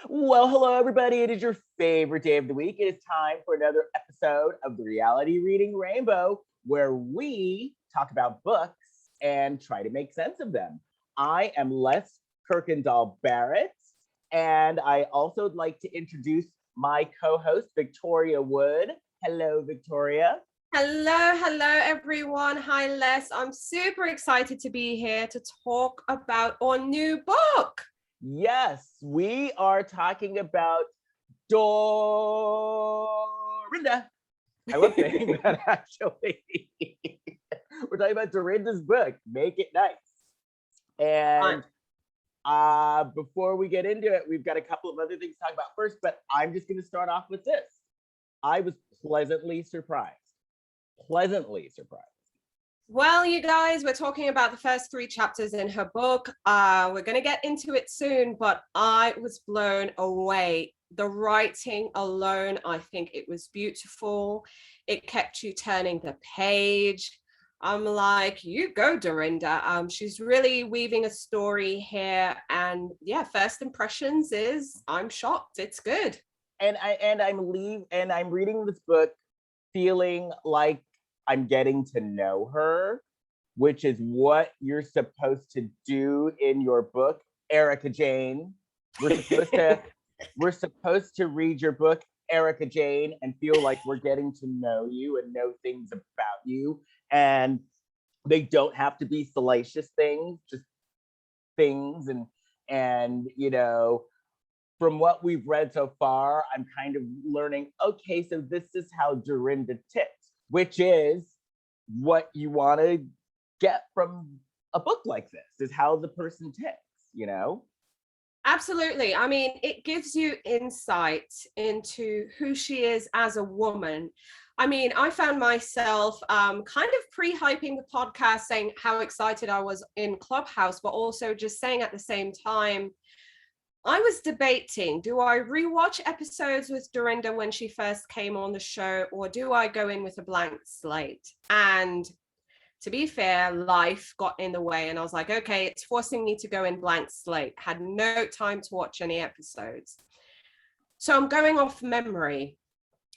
Well, hello, everybody. It is your favorite day of the week. It is time for another episode of the Reality Reading Rainbow, where we talk about books and try to make sense of them. I am Les Kurkendaal-Barrett, and I also would like to introduce my co-host, Victoria Wood. Hello, Victoria. Hello, everyone. Hi, Les. I'm super excited to be here to talk about our new book. Yes, we are talking about Dorinda. I love saying that actually. We're talking about Dorinda's book, Make It Nice. And before we get into it, we've got a couple of other things to talk about first, but I'm just going to start off with this. I was pleasantly surprised. Pleasantly surprised. Well, you guys, we're talking about the first 3 chapters in her book. We're going to get into it soon, but I was blown away. The writing alone, I think it was beautiful. It kept you turning the page. I'm like, you go, Dorinda. She's really weaving a story here. And yeah, first impressions is I'm shocked. It's good. And I'm reading this book feeling like I'm getting to know her, which is what you're supposed to do in your book, Erica Jane. We're supposed to read your book, Erica Jane, and feel like we're getting to know you and know things about you. And they don't have to be salacious things, just things. And you know, from what we've read so far, I'm kind of learning, okay, so this is how Dorinda ticks, which is what you want to get from a book like this, is how the person ticks, you know? Absolutely. I mean, it gives you insight into who she is as a woman. I mean, I found myself kind of pre-hyping the podcast, saying how excited I was in Clubhouse, but also just saying at the same time, I was debating, do I rewatch episodes with Dorinda when she first came on the show, or do I go in with a blank slate? And to be fair, life got in the way, and I was like, okay, it's forcing me to go in blank slate. Had no time to watch any episodes. So I'm going off memory,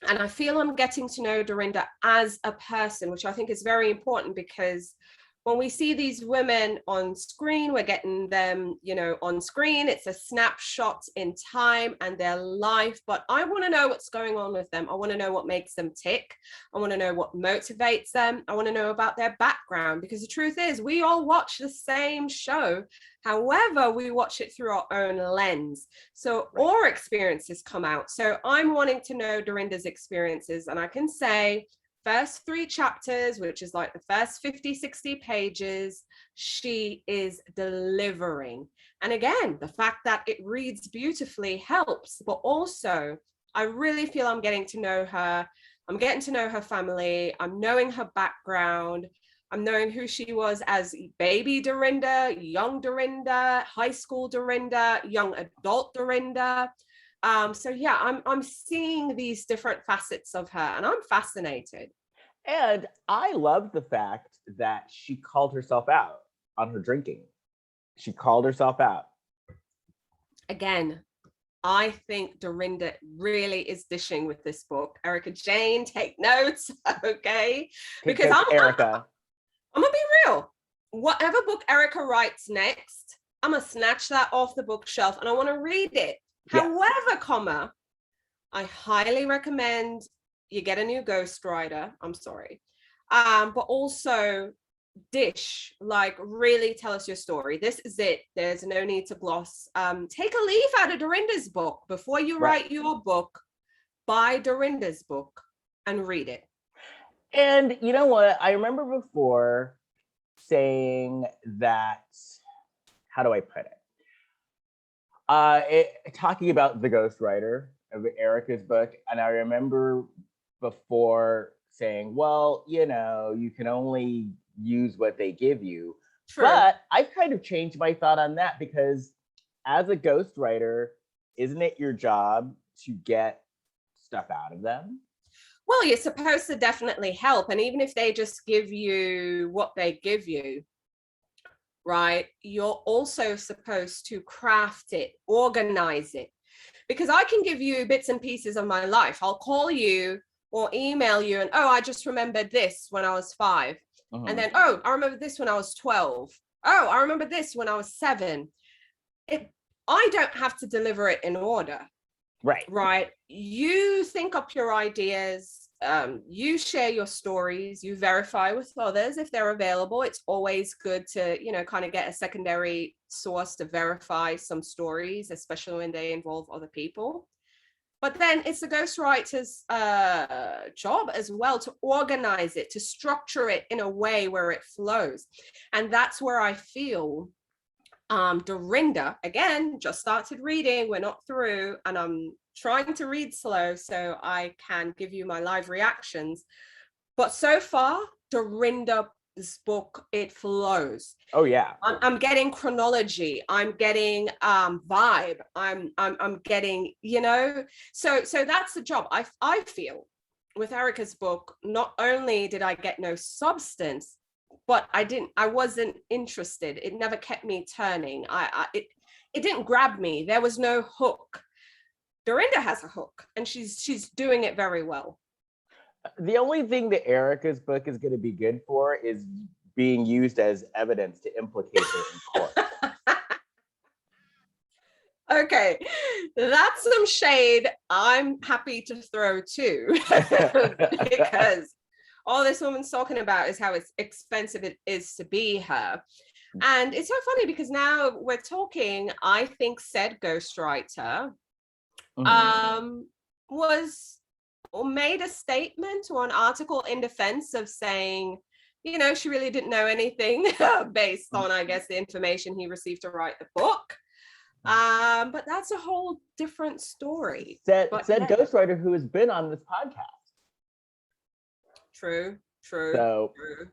and I feel I'm getting to know Dorinda as a person, which I think is very important, because when we see these women on screen, we're getting them, you know, on screen. It's a snapshot in time and their life, but I want to know what's going on with them. I want to know what makes them tick. I want to know what motivates them. I want to know about their background, because the truth is we all watch the same show. However, we watch it through our own lens. So our experiences come out. So I'm wanting to know Dorinda's experiences, and I can say, first 3 chapters, which is like the first 50, 60 pages, she is delivering. And again, the fact that it reads beautifully helps, but also I really feel I'm getting to know her. I'm getting to know her family. I'm knowing her background. I'm knowing who she was as baby Dorinda, young Dorinda, high school Dorinda, young adult Dorinda. So yeah, I'm seeing these different facets of her, and I'm fascinated. And I love the fact that she called herself out on her drinking. She called herself out. Again, I think Dorinda really is dishing with this book. Erica Jane, take notes, okay? Because Erica. I'm gonna be real. Whatever book Erica writes next, I'm gonna snatch that off the bookshelf and I want to read it. Yes. However, I highly recommend you get a new ghostwriter. I'm sorry. But also dish, like really tell us your story. This is it. There's no need to gloss. Take a leaf out of Dorinda's book before you write your book. Buy Dorinda's book and read it. And you know what? I remember before saying that, how do I put it? Talking about the ghostwriter of Erica's book. And I remember before saying, well, you know, you can only use what they give you. True. But I've kind of changed my thought on that, because as a ghostwriter, isn't it your job to get stuff out of them? Well, you're supposed to definitely help. And even if they just give you what they give you, right, you're also supposed to craft it, organize it. because I can give you bits and pieces of my life. I'll call you or email you and, oh, I just remembered this when I was 5. And then, oh, I remember this when I was 12. Oh, I remember this when I was 7. I don't have to deliver it in order. Right. You think up your ideas, you share your stories, you verify with others if they're available. It's always good to, kind of get a secondary source to verify some stories, especially when they involve other people. But then it's the ghostwriter's job as well to organize it, to structure it in a way where it flows. And that's where I feel Dorinda, again, just started reading, we're not through, and I'm trying to read slow so I can give you my live reactions. But so far, Dorinda's book, it flows. Oh yeah. I'm getting chronology, I'm getting vibe, I'm getting, so that's the job. I feel with Erica's book, not only did I get no substance, but I wasn't interested. It never kept me turning. It didn't grab me. There was no hook. Dorinda has a hook, and she's doing it very well. The only thing that Erica's book is going to be good for is being used as evidence to implicate her in court. Okay, that's some shade I'm happy to throw too, because all this woman's talking about is how expensive it is to be her. And it's so funny because now we're talking, I think said ghostwriter was or made a statement or an article in defense of saying, she really didn't know anything based on, I guess, the information he received to write the book. But that's a whole different story. Said ghostwriter who has been on this podcast. True. So, true.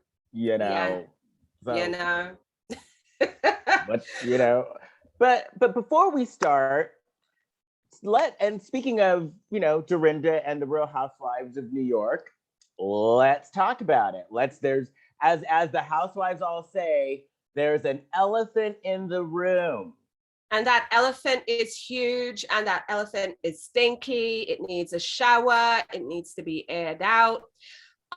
But before we start, and speaking of, Dorinda and the Real Housewives of New York, let's talk about it. As the housewives all say, there's an elephant in the room. And that elephant is huge, and that elephant is stinky. It needs a shower. It needs to be aired out.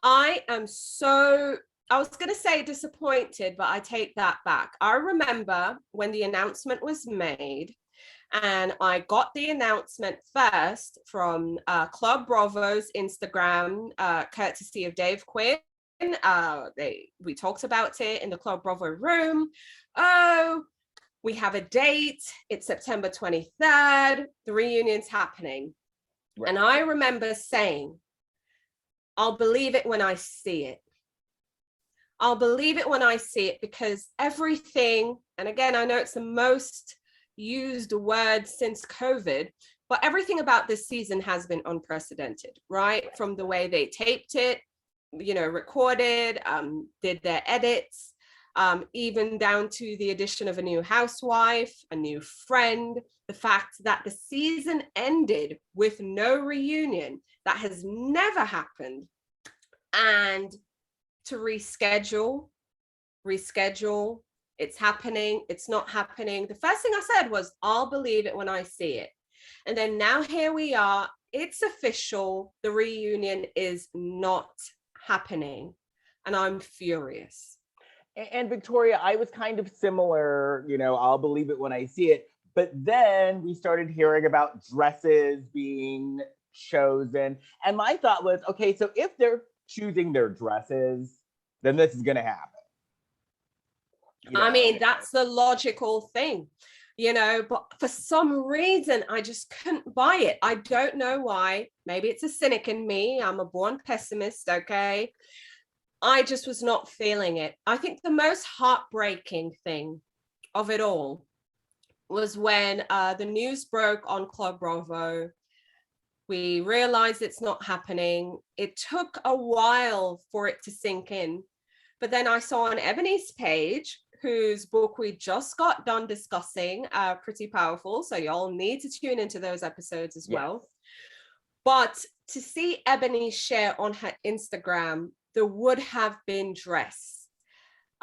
I was going to say disappointed, but I take that back. I remember when the announcement was made, and I got the announcement first from Club Bravo's Instagram, courtesy of Dave Quinn. We talked about it in the Club Bravo room. Oh, we have a date. It's September 23rd. The reunion's happening. Right. And I remember saying, I'll believe it when I see it. I'll believe it when I see it, because everything, and again, I know it's the most used word since COVID, but everything about this season has been unprecedented, right? From the way they taped it, recorded, did their edits, even down to the addition of a new housewife, a new friend, the fact that the season ended with no reunion. That has never happened. And to reschedule, it's happening, it's not happening. The first thing I said was, I'll believe it when I see it. And then now here we are, it's official, the reunion is not happening. And I'm furious. And Victoria, I was kind of similar, I'll believe it when I see it. But then we started hearing about dresses being chosen. And my thought was, okay, so if they're choosing their dresses, then this is going to happen. I mean, that's the logical thing, but for some reason, I just couldn't buy it. I don't know why. Maybe it's a cynic in me. I'm a born pessimist, okay? I just was not feeling it. I think the most heartbreaking thing of it all was when the news broke on Club Bravo. We realized it's not happening. It took a while for it to sink in. But then I saw on Ebony's page, whose book we just got done discussing, Pretty Powerful. So y'all need to tune into those episodes as well. But to see Ebony share on her Instagram, the would have been dress.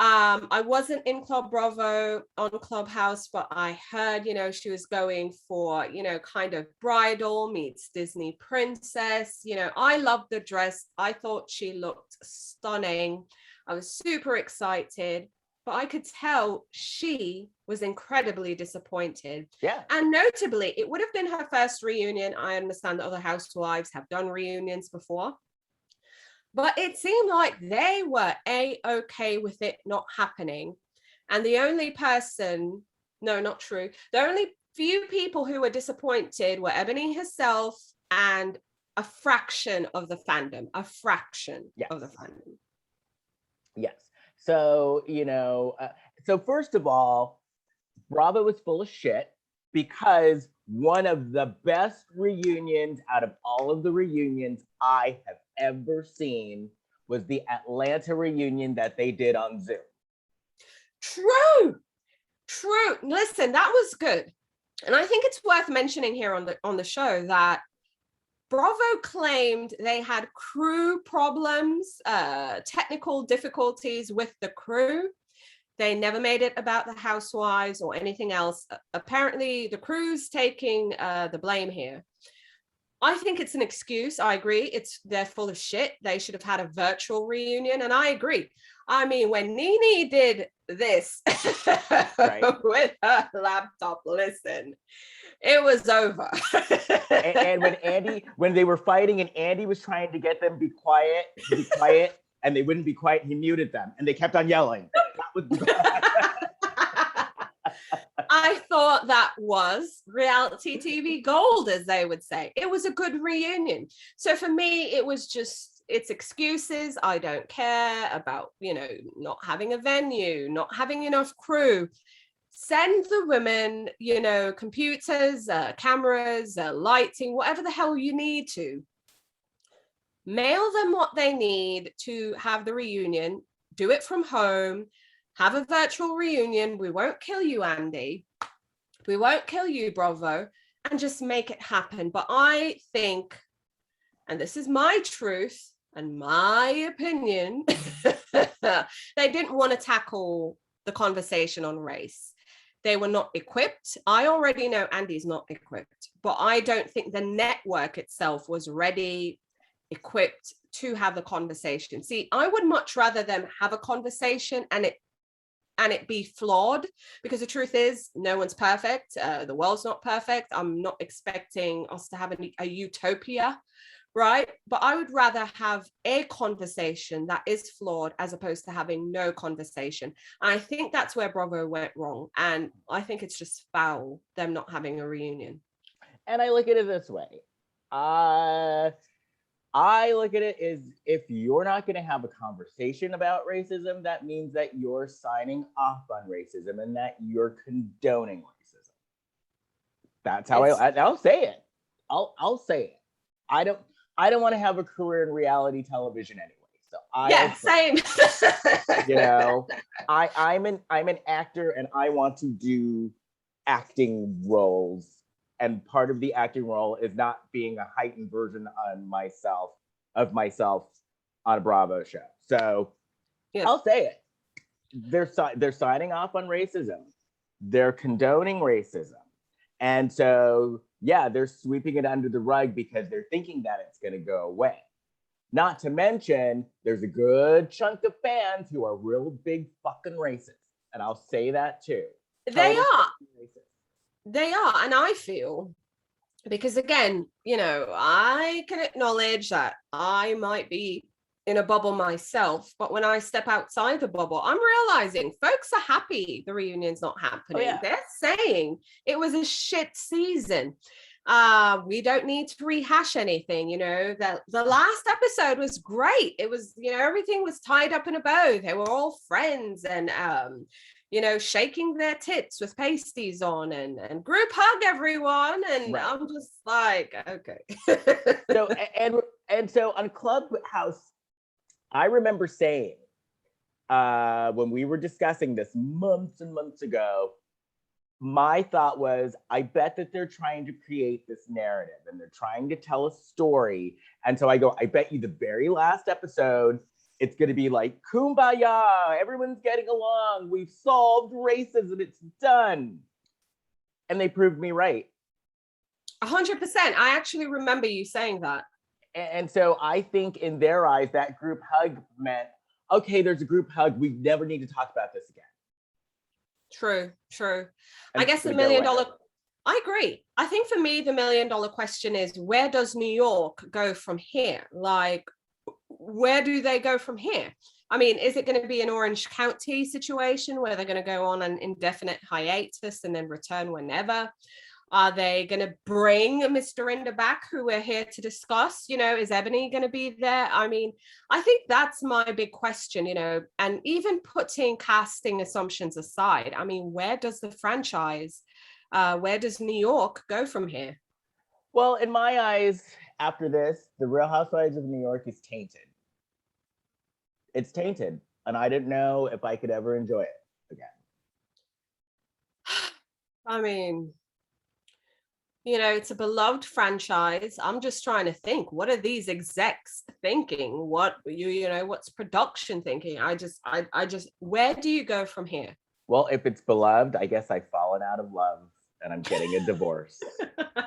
I wasn't in Club Bravo on Clubhouse, but I heard, she was going for, kind of bridal meets Disney princess. I loved the dress. I thought she looked stunning. I was super excited, but I could tell she was incredibly disappointed. Yeah. And notably, it would have been her first reunion. I understand that other housewives have done reunions before. But it seemed like they were A-okay with it not happening. And the only person, no, not true. The only few people who were disappointed were Ebony herself and a fraction of the fandom, of the fandom. Yes. So, so first of all, Bravo was full of shit because one of the best reunions out of all of the reunions I have ever seen was the Atlanta reunion that they did on Zoom. True. Listen, that was good. And I think it's worth mentioning here on the show that Bravo claimed they had crew problems, technical difficulties with the crew. They never made it about the housewives or anything else. Apparently, the crew's taking the blame here. I think it's an excuse. I agree. They're full of shit. They should have had a virtual reunion. And I agree. I mean, when Nene did this with her laptop, listen, it was over. and when they were fighting and Andy was trying to get them be quiet, and they wouldn't be quiet, he muted them and they kept on yelling. I thought that was reality TV gold, as they would say. It was a good reunion. So for me, it was just, it's excuses. I don't care about, not having a venue, not having enough crew. Send the women, computers, cameras, lighting, whatever the hell you need to. Mail them what they need to have the reunion. Do it from home. Have a virtual reunion. We won't kill you, Andy. We won't kill you, Bravo, and just make it happen. But I think, and this is my truth and my opinion, they didn't want to tackle the conversation on race. They were not equipped. I already know Andy's not equipped, but I don't think the network itself was ready, equipped to have the conversation. See, I would much rather them have a conversation and it be flawed, because the truth is no one's perfect. The world's not perfect. I'm not expecting us to have a utopia, right? But I would rather have a conversation that is flawed as opposed to having no conversation. And I think that's where Bravo went wrong. And I think it's just foul, them not having a reunion. And I look at it this way. I look at it as, if you're not going to have a conversation about racism, that means that you're signing off on racism and that you're condoning racism. That's how I'll say it. I'll say it. I don't want to have a career in reality television anyway. So same. I'm an actor and I want to do acting roles. And part of the acting role is not being a heightened version of myself on a Bravo show. So I'll say it. They're signing off on racism. They're condoning racism. And so, they're sweeping it under the rug because they're thinking that it's going to go away. Not to mention, there's a good chunk of fans who are real big fucking racists. And I'll say that too. They are. They are. And I feel, because again, I can acknowledge that I might be in a bubble myself, but when I step outside the bubble, I'm realizing folks are happy the reunion's not happening. They're saying it was a shit season. We don't need to rehash anything. The last episode was great. It was, everything was tied up in a bow. They were all friends and shaking their tits with pasties on and group hug everyone. And right. I'm just like, okay. So on Clubhouse, I remember saying, when we were discussing this months and months ago, my thought was, I bet that they're trying to create this narrative and they're trying to tell a story. And so I go, I bet you the very last episode it's going to be like, kumbaya, everyone's getting along. We've solved racism. It's done. And they proved me right. 100%. I actually remember you saying that. And so I think in their eyes, that group hug meant, okay, there's a group hug. We never need to talk about this again. True. And I guess the $1 million, I agree. I think for me, the $1 million question is, where does New York go from here? Like, where do they go from here? I mean, is it going to be an Orange County situation where they're going to go on an indefinite hiatus and then return whenever? Are they going to bring Miss Dorinda back, who we're here to discuss? You know, is Ebony going to be there? I mean, I think that's my big question, you know, and even putting casting assumptions aside, I mean, where does the franchise, where does New York go from here? Well, in my eyes, after this, the Real Housewives of New York is tainted. It's tainted. And I didn't know if I could ever enjoy it again. I mean, you know, it's a beloved franchise. I'm just trying to think, what are these execs thinking? What you know, what's production thinking? I just, where do you go from here? Well, if it's beloved, I guess I've fallen out of love and I'm getting a divorce.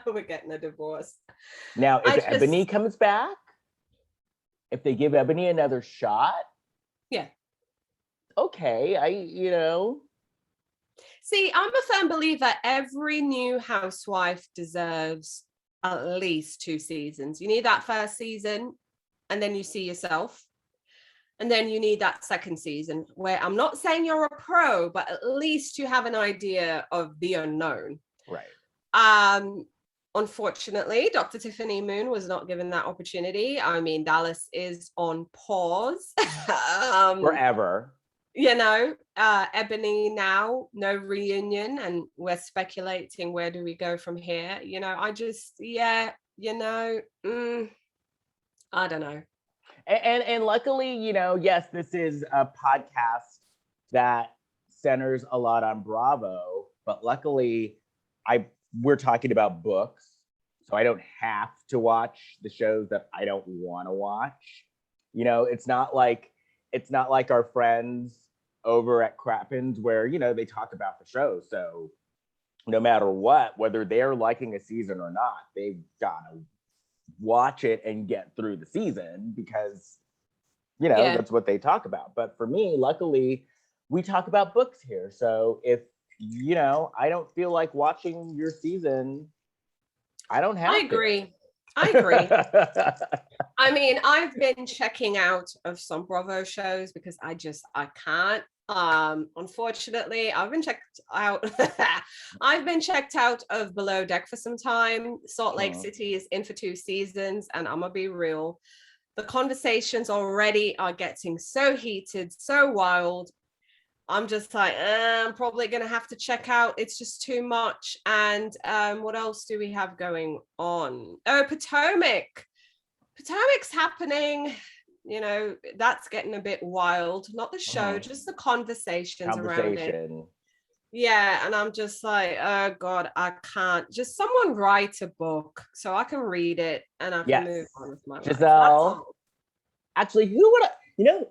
We're getting a divorce. Now, if Ebony comes back, if they give Ebony another shot, yeah, okay, you know. See, I'm a firm believer every new housewife deserves at least 2 seasons. You need that first season, and then you see yourself. And then you need that second season where I'm not saying you're a pro, but at least you have an idea of the unknown. Right. Unfortunately, Dr. Tiffany Moon was not given that opportunity. I mean, Dallas is on pause. Forever. You know, Ebony now, no reunion, and we're speculating where do we go from here. You know, I just, yeah, you know, I don't know. And luckily, you know, yes, this is a podcast that centers a lot on Bravo, but luckily we're talking about books, so I don't have to watch the shows that I don't want to watch. You know, it's not like our friends over at Crappens where, you know, they talk about the show. So no matter what, whether they're liking a season or not, they've got to watch it and get through the season because, you know, that's what they talk about. But for me, luckily, we talk about books here. So if, you know, I don't feel like watching your season, I don't have to. I agree. I mean, I've been checking out of some Bravo shows because I can't. Unfortunately, I've been checked out of Below Deck for some time. Salt Lake City is in for 2 seasons, and I'm gonna be real, the conversations already are getting so heated, so wild. I'm just like, I'm probably gonna have to check out. It's just too much. And what else do we have going on? Oh, Potomac's happening. You know, that's getting a bit wild. Not the show, just the conversations around it. Yeah, and I'm just like, oh God, I can't. Just someone write a book so I can read it and I can move on with my life. Giselle, actually, who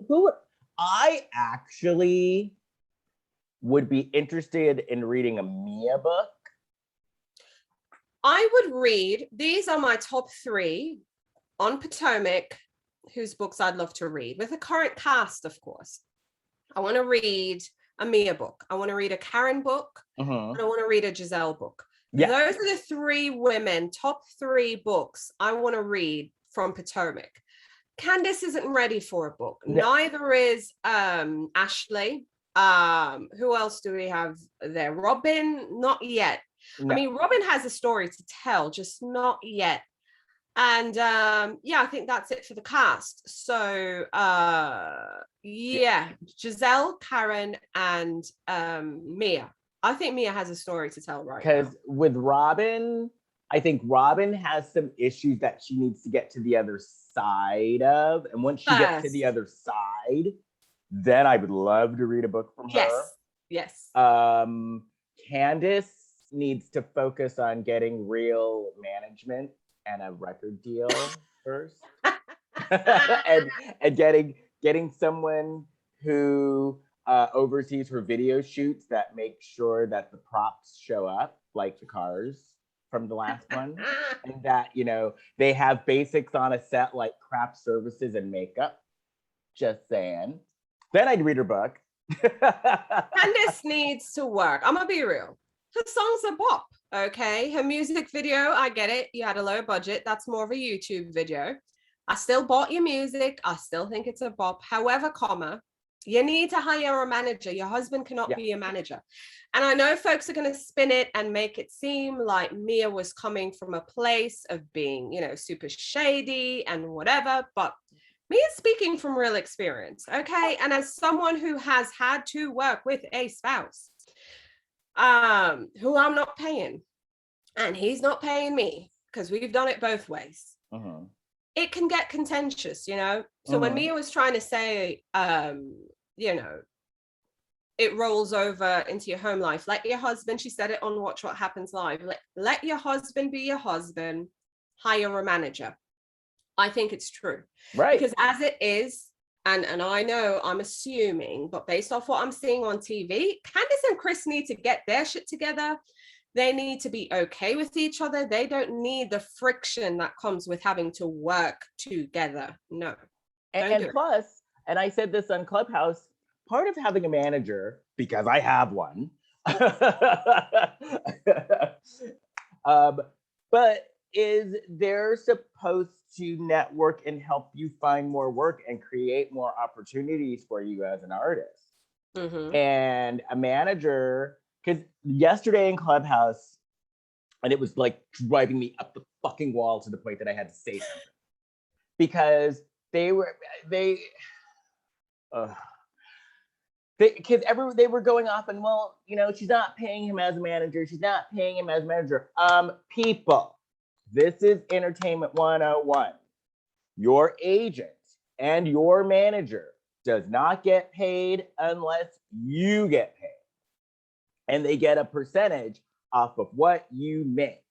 would I actually would be interested in reading a Mia book? I would read, these are my top 3 on Potomac, whose books I'd love to read with a current cast, of course. I want to read a Mia book. I want to read a Karen book. And I want to read a Giselle book. Yes. Those are the 3 women, top 3 books I want to read from Potomac. Candace isn't ready for a book. No. Neither is Ashley. Who else do we have there? Robin, not yet. No. I mean, Robin has a story to tell, just not yet. And I think that's it for the cast. So Giselle, Karen, and Mia. I think Mia has a story to tell right now. Because with Robin, I think Robin has some issues that she needs to get to the other side of. And once she gets to the other side, then I would love to read a book from her. Yes. Candace needs to focus on getting real management and a record deal first. and getting someone who oversees her video shoots that makes sure that the props show up, like the cars from the last one, and that, you know, they have basics on a set like craft services and makeup. Just saying. Then I'd read her book. Candice needs to work. I'm gonna be real. Her songs are bop, okay? Her music video, I get it. You had a low budget. That's more of a YouTube video. I still bought your music. I still think it's a bop. However, comma, you need to hire a manager. Your husband cannot be a manager. And I know folks are going to spin it and make it seem like Mia was coming from a place of being, you know, super shady and whatever, but Mia's speaking from real experience, okay? And as someone who has had to work with a spouse, who I'm not paying, and he's not paying me, because we've done it both ways. It can get contentious, you know? So when Mia was trying to say, you know, it rolls over into your home life, let your husband, she said it on Watch What Happens Live, let your husband be your husband, hire a manager. I think it's true. Right. Because as it is, and I know I'm assuming, but based off what I'm seeing on TV, Candice and Chris need to get their shit together. They need to be okay with each other. They don't need the friction that comes with having to work together. No. And plus, and I said this on Clubhouse, part of having a manager, because I have one, but is they're supposed to network and help you find more work and create more opportunities for you as an artist. And a manager, because yesterday in Clubhouse, and it was like driving me up the fucking wall to the point that I had to say something, because they were going off and, well, you know, she's not paying him as a manager. She's not paying him as a manager. People, this is Entertainment 101. Your agent and your manager does not get paid unless you get paid. And they get a percentage off of what you make.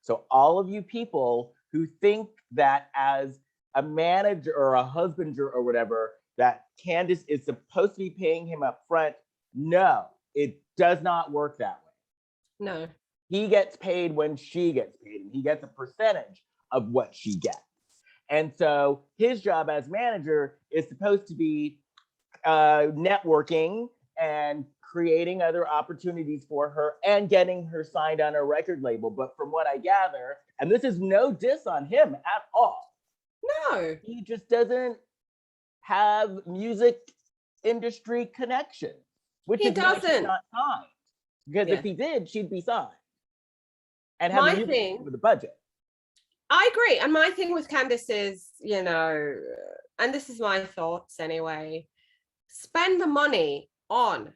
So all of you people who think that as a manager or a husband or whatever, that Candice is supposed to be paying him up front, no, it does not work that way. No. He gets paid when she gets paid, and he gets a percentage of what she gets. And so his job as manager is supposed to be networking and creating other opportunities for her and getting her signed on a record label. But from what I gather, and this is no diss on him at all. No. He just doesn't have music industry connection, which he is why she's doesn't. not signed. Because if he did, she'd be signed. And have a music with a budget. I agree. And my thing with Candice is, you know, and this is my thoughts anyway, spend the money on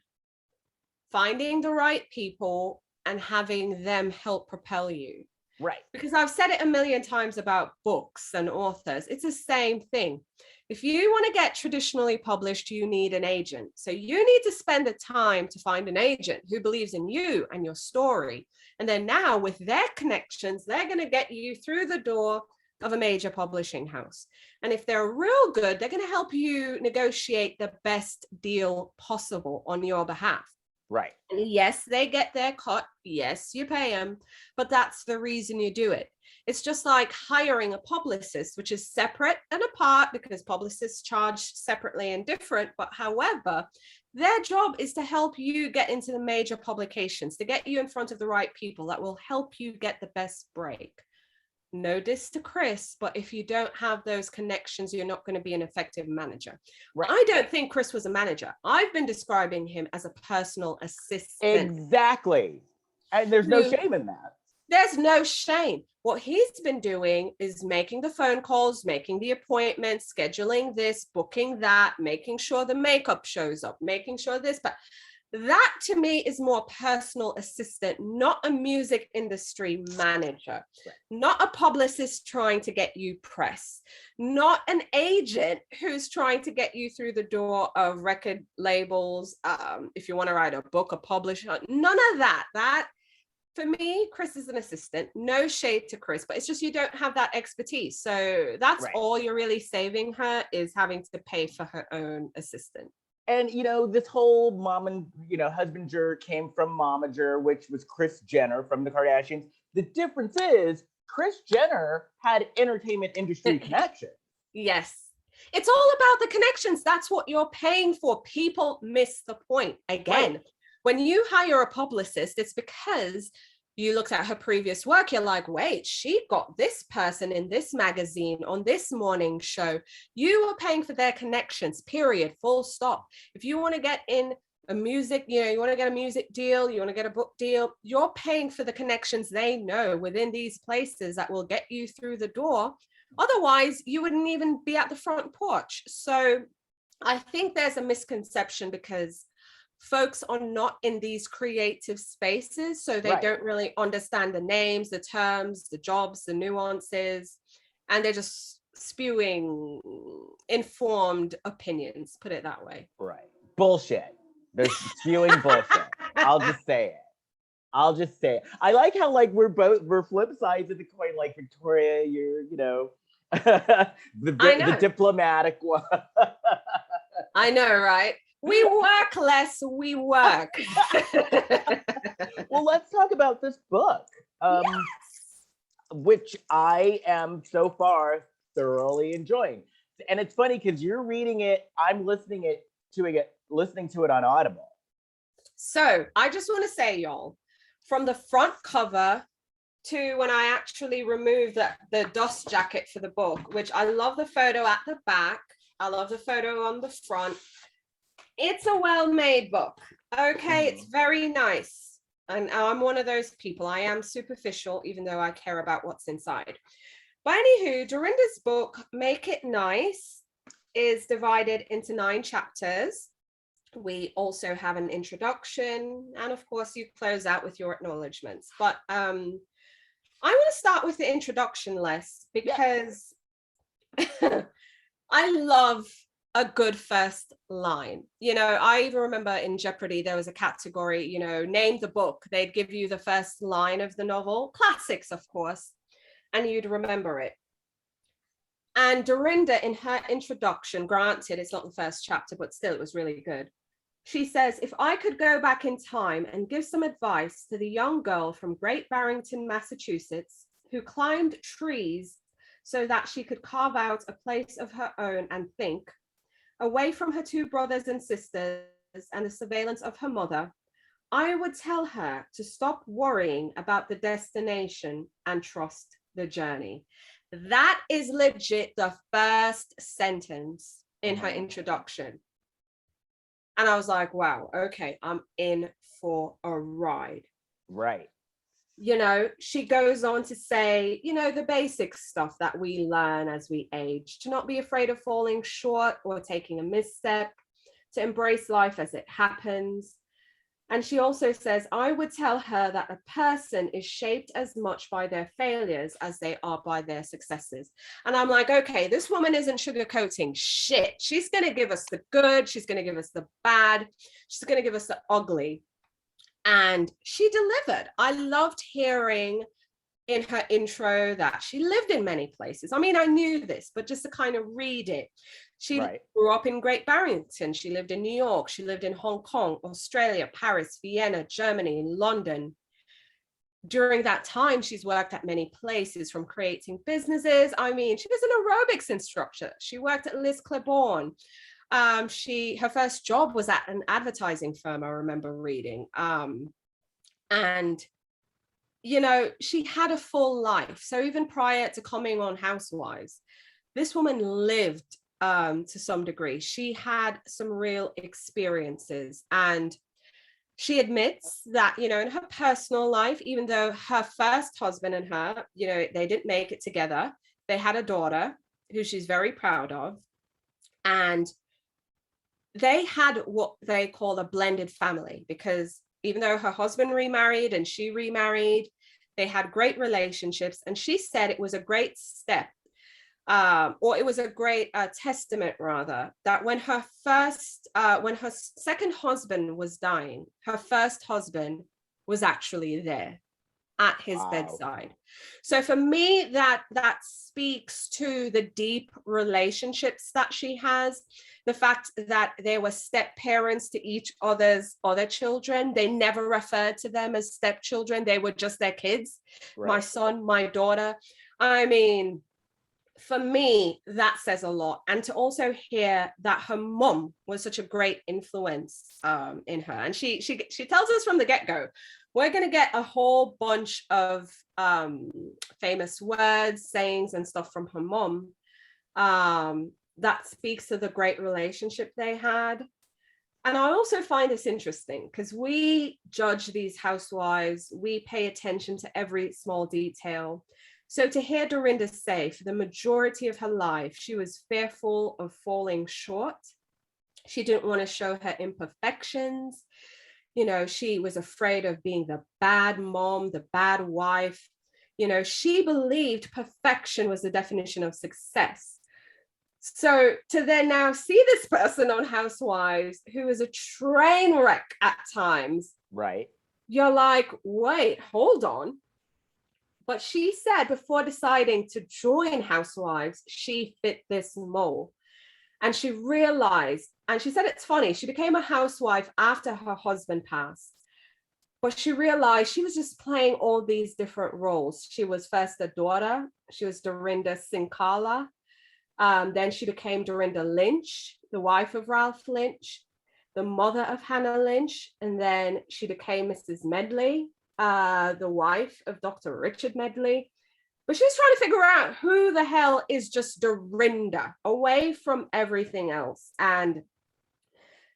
finding the right people and having them help propel you. Right. Because I've said it a million times about books and authors. It's the same thing. If you want to get traditionally published, you need an agent. So you need to spend the time to find an agent who believes in you and your story. And then now with their connections, they're going to get you through the door of a major publishing house. And if they're real good, they're going to help you negotiate the best deal possible on your behalf. Right. And yes, they get their cut. Yes, you pay them, but that's the reason you do it. It's just like hiring a publicist, which is separate and apart because publicists charge separately and different. But however, their job is to help you get into the major publications, to get you in front of the right people that will help you get the best break. No diss to Chris, but if you don't have those connections, you're not going to be an effective manager. Right. I don't think Chris was a manager. I've been describing him as a personal assistant. Exactly. And there's no shame in that. There's no shame. What he's been doing is making the phone calls, making the appointments, scheduling this, booking that, making sure the makeup shows up, making sure this, but that to me is more personal assistant, not a music industry manager, not a publicist trying to get you press, not an agent who's trying to get you through the door of record labels. If you want to write a book, a publisher, none of that. For me, Chris is an assistant. No shade to Chris, but it's just you don't have that expertise. So that's Right. all you're really saving her, is having to pay for her own assistant. And this whole mom and husbander came from momager, which was Kris Jenner from the Kardashians. The difference is Kris Jenner had entertainment industry connection. Yes. It's all about the connections. That's what you're paying for. People miss the point. Again, Right. When you hire a publicist, it's because you looked at her previous work. You're like, wait, she got this person in this magazine on this morning show. You are paying for their connections, period, full stop. If you want to get in a music, you want to get a music deal, you want to get a book deal, you're paying for the connections they know within these places that will get you through the door. Otherwise, you wouldn't even be at the front porch. So I think there's a misconception because folks are not in these creative spaces, so they don't really understand the names, the terms, the jobs, the nuances, and they're just spewing informed opinions, put it that way. Right. Bullshit. They're spewing bullshit. I'll just say it. I like how we're flip sides of the coin. Like Victoria, you're the diplomatic one. I know, right? We work less, we work. Well, let's talk about this book, Yes. which I am so far thoroughly enjoying. And it's funny because you're reading it, I'm listening to it on Audible. So I just want to say, y'all, from the front cover to when I actually removed the dust jacket for the book, which I love the photo at the back, I love the photo on the front. It's a well-made book. Okay, it's very nice. And I'm one of those people. I am superficial, even though I care about what's inside. But anywho, Dorinda's book, Make It Nice, is divided into 9 chapters. We also have an introduction, and of course, you close out with your acknowledgements. But I want to start with the introduction, Les, because I love a good first line. I even remember in Jeopardy, there was a category, name the book. They'd give you the first line of the novel, classics, of course, and you'd remember it. And Dorinda, in her introduction, granted, it's not the first chapter, but still, it was really good. She says, if I could go back in time and give some advice to the young girl from Great Barrington, Massachusetts, who climbed trees so that she could carve out a place of her own and think, away from her 2 brothers and sisters and the surveillance of her mother, I would tell her to stop worrying about the destination and trust the journey. That is legit the first sentence in her introduction. And I was like, wow, okay, I'm in for a ride. Right. She goes on to say, the basic stuff that we learn as we age, to not be afraid of falling short or taking a misstep, to embrace life as it happens. And she also says, I would tell her that a person is shaped as much by their failures as they are by their successes. And I'm like, okay, this woman isn't sugarcoating shit. She's going to give us the good. She's going to give us the bad. She's going to give us the ugly. And she delivered. I loved hearing in her intro that she lived in many places. I mean, I knew this, but just to kind of read it. She grew up in Great Barrington. She lived in New York. She lived in Hong Kong, Australia, Paris, Vienna, Germany, London. During that time, she's worked at many places, from creating businesses. I mean, she was an aerobics instructor. She worked at Liz Claiborne. Her first job was at an advertising firm, I remember reading. And she had a full life. So even prior to coming on Housewives, this woman lived to some degree. She had some real experiences, and she admits that, in her personal life, even though her first husband and her, they didn't make it together, they had a daughter who she's very proud of. And they had what they call a blended family, because even though her husband remarried and she remarried, they had great relationships. And she said it was a great step, or it was a great testament, rather, that when her second husband was dying, her first husband was actually there. at his bedside. So for me, that speaks to the deep relationships that she has. The fact that they were step parents to each other's other children. They never referred to them as stepchildren. They were just their kids. Right. My son, my daughter. I mean, for me, that says a lot. And to also hear that her mum was such a great influence in her. And she tells us from the get-go, we're going to get a whole bunch of famous words, sayings, and stuff from her mum that speaks to the great relationship they had. And I also find this interesting because we judge these housewives, we pay attention to every small detail. So to hear Dorinda say for the majority of her life, she was fearful of falling short. She didn't want to show her imperfections. You know, she was afraid of being the bad mom, the bad wife. You know, she believed perfection was the definition of success. So to then now see this person on Housewives who is a train wreck at times. Right. You're like, wait, hold on. But she said before deciding to join Housewives, she fit this mold. And she realized, and she said it's funny, she became a housewife after her husband passed. But she realized she was just playing all these different roles. She was first a daughter. She was Dorinda Sincala. Then she became Dorinda Lynch, the wife of Ralph Lynch, the mother of Hannah Lynch. And then she became Mrs. Medley, the wife of Dr. Richard Medley. But she was trying to figure out who the hell is just Dorinda, away from everything else. And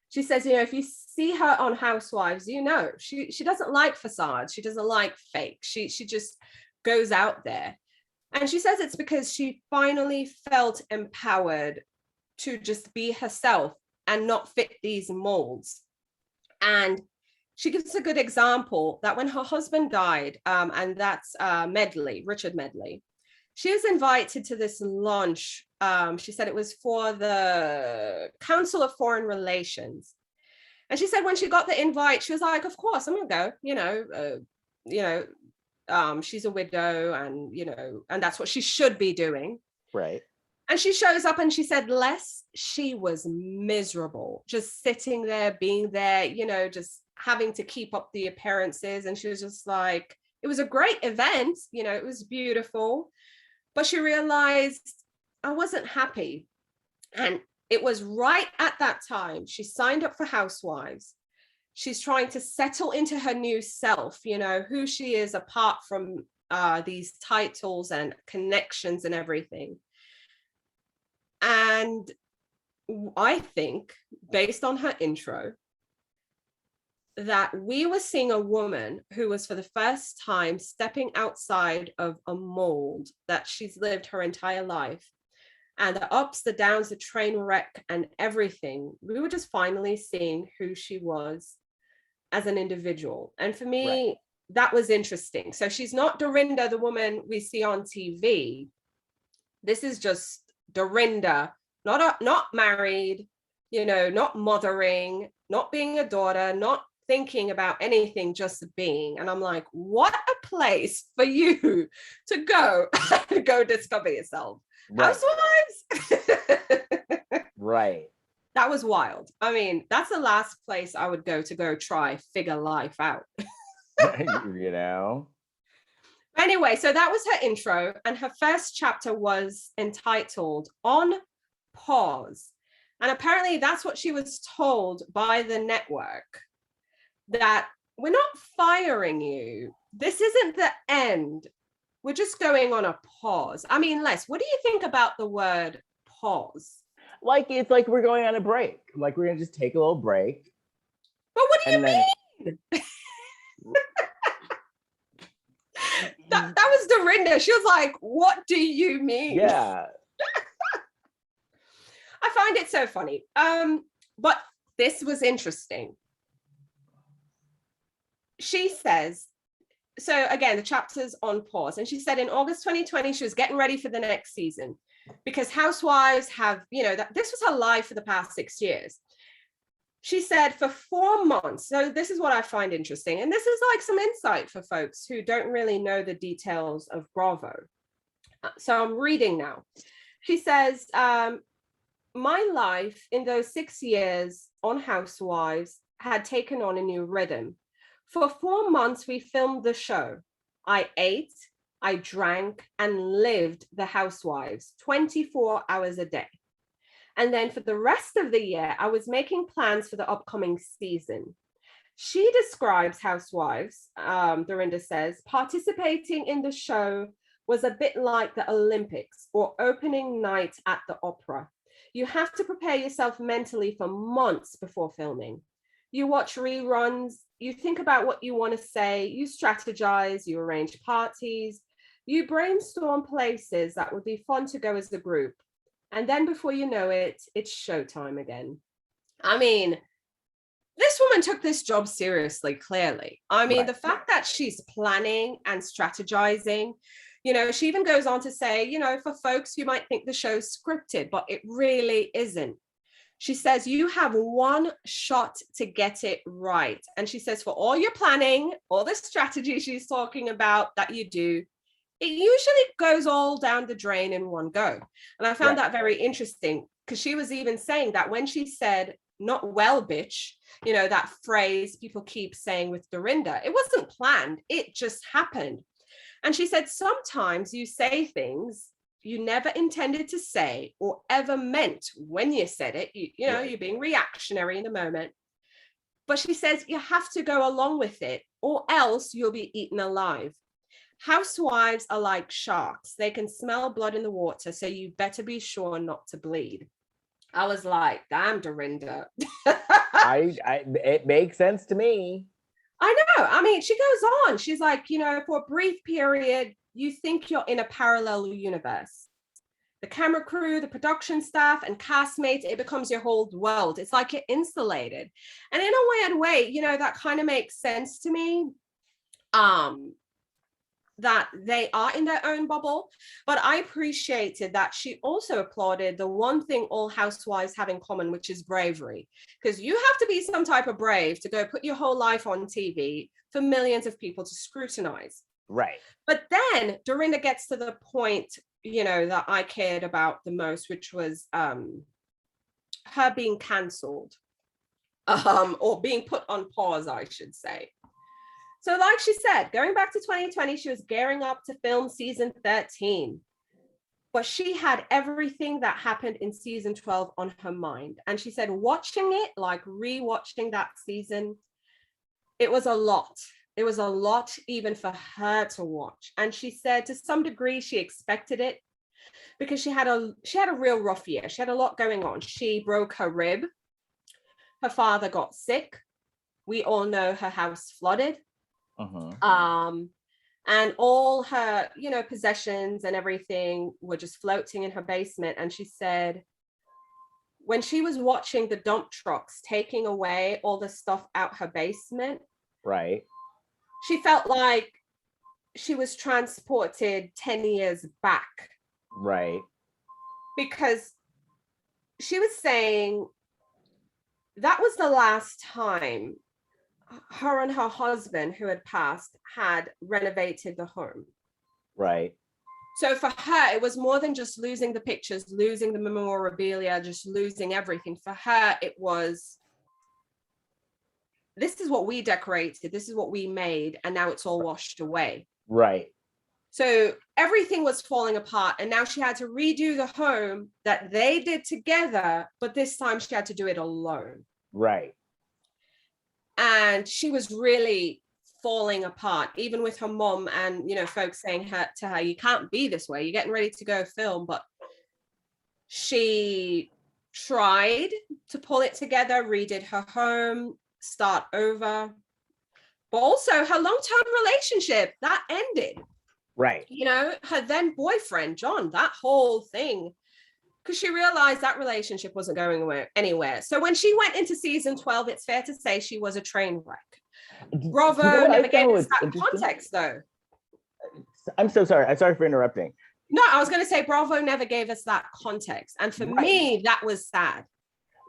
she says, you know, if you see her on Housewives, you know, she doesn't like facades. She doesn't like fake. She just goes out there. And she says it's because she finally felt empowered to just be herself and not fit these molds. And she gives a good example that when her husband died, and that's Medley, Richard Medley, she was invited to this lunch. She said it was for the Council of Foreign Relations. And she said when she got the invite, she was like, of course, I'm going to go, she's a widow and, you know, and that's what she should be doing. Right. And she shows up and she said, she was miserable, just sitting there, being there, you know, just having to keep up the appearances. And she was just like, it was a great event, you know, it was beautiful, but she realized I wasn't happy. And it was right at that time she signed up for Housewives. She's trying to settle into her new self, you know, who she is apart from these titles and connections and everything. And I think, based on her intro, that we were seeing a woman who was for the first time stepping outside of a mold that she's lived her entire life. And the ups, the downs, the train wreck and everything, we were just finally seeing who she was as an individual. And for me, right, that was interesting. So she's not Dorinda, the woman we see on TV. This is just Dorinda, not married, you know, not mothering, not being a daughter, not thinking about anything, just being. And I'm like, what a place for you to go discover yourself. Right. Housewives. Right. That was wild. I mean, that's the last place I would go to go try figure life out. You know. Anyway, so that was her intro, and her first chapter was entitled On Pause. And apparently that's what she was told by the network, that we're not firing you. This isn't the end. We're just going on a pause. I mean, Les, what do you think about the word pause? Like, it's like we're going on a break. Like, we're going to just take a little break. But what do you mean? That was Dorinda. She was like, what do you mean? Yeah. I find it so funny. But this was interesting. She says, so again, the chapter's on pause. And she said in August 2020, she was getting ready for the next season because Housewives have, you know, that this was her life for the past 6 years. She said for 4 months. So this is what I find interesting. And this is like some insight for folks who don't really know the details of Bravo. So I'm reading now. She says, my life in those 6 years on Housewives had taken on a new rhythm. For 4 months, we filmed the show. I ate, I drank, and lived the Housewives 24 hours a day. And then for the rest of the year, I was making plans for the upcoming season. She describes Housewives, Dorinda says, participating in the show was a bit like the Olympics or opening night at the opera. You have to prepare yourself mentally for months before filming. You watch reruns, you think about what you want to say, you strategize, you arrange parties, you brainstorm places that would be fun to go as a group. And then before you know it, it's showtime again. I mean, this woman took this job seriously, clearly. I mean, the fact that she's planning and strategizing, you know, she even goes on to say, you know, for folks, you might think the show's scripted, but it really isn't. She says, you have one shot to get it right. And she says, for all your planning, all the strategy she's talking about that you do, it usually goes all down the drain in one go. And I found that very interesting because she was even saying that when she said, not well, bitch, you know, that phrase people keep saying with Dorinda, it wasn't planned. It just happened. And she said, sometimes you say things you never intended to say or ever meant when you said it. You know, you're being reactionary in the moment. But she says you have to go along with it or else you'll be eaten alive. Housewives are like sharks. They can smell blood in the water, so you better be sure not to bleed. I was like, damn, Dorinda. It makes sense to me. I know. I mean, she goes on. She's like, you know, for a brief period, you think you're in a parallel universe. The camera crew, the production staff, and castmates, it becomes your whole world. It's like you're insulated. And in a weird way, you know, that kind of makes sense to me. That they are in their own bubble, but I appreciated that she also applauded the one thing all housewives have in common, which is bravery, because you have to be some type of brave to go put your whole life on TV for millions of people to scrutinize. Right. But then Dorinda gets to the point, you know, that I cared about the most, which was her being cancelled or being put on pause, I should say. So like she said, going back to 2020, she was gearing up to film season 13. But she had everything that happened in season 12 on her mind. And she said, watching it, like rewatching that season, it was a lot. It was a lot even for her to watch. And she said to some degree, she expected it because she had a real rough year. She had a lot going on. She broke her rib. Her father got sick. We all know her house flooded. And all her, you know, possessions and everything were just floating in her basement. And she said, when she was watching the dump trucks taking away all the stuff out her basement, right, she felt like she was transported 10 years back. Right. Because she was saying that was the last time her and her husband, who had passed, had renovated the home. Right. So for her, it was more than just losing the pictures, losing the memorabilia, just losing everything. For her, it was, this is what we decorated, this is what we made, and now it's all washed away. Right. So everything was falling apart, and now she had to redo the home that they did together, but this time she had to do it alone. Right. And she was really falling apart, even with her mom and, you know, folks saying to her, you can't be this way, you're getting ready to go film. But she tried to pull it together, redid her home, start over. But also her long-term relationship, that ended. Right. You know, her then boyfriend, John, that whole thing, because she realized that relationship wasn't going anywhere. So when she went into season 12, it's fair to say she was a train wreck. Bravo never gave us that context, though. I'm so sorry. I'm sorry for interrupting. No, I was going to say Bravo never gave us that context. And for me, that was sad.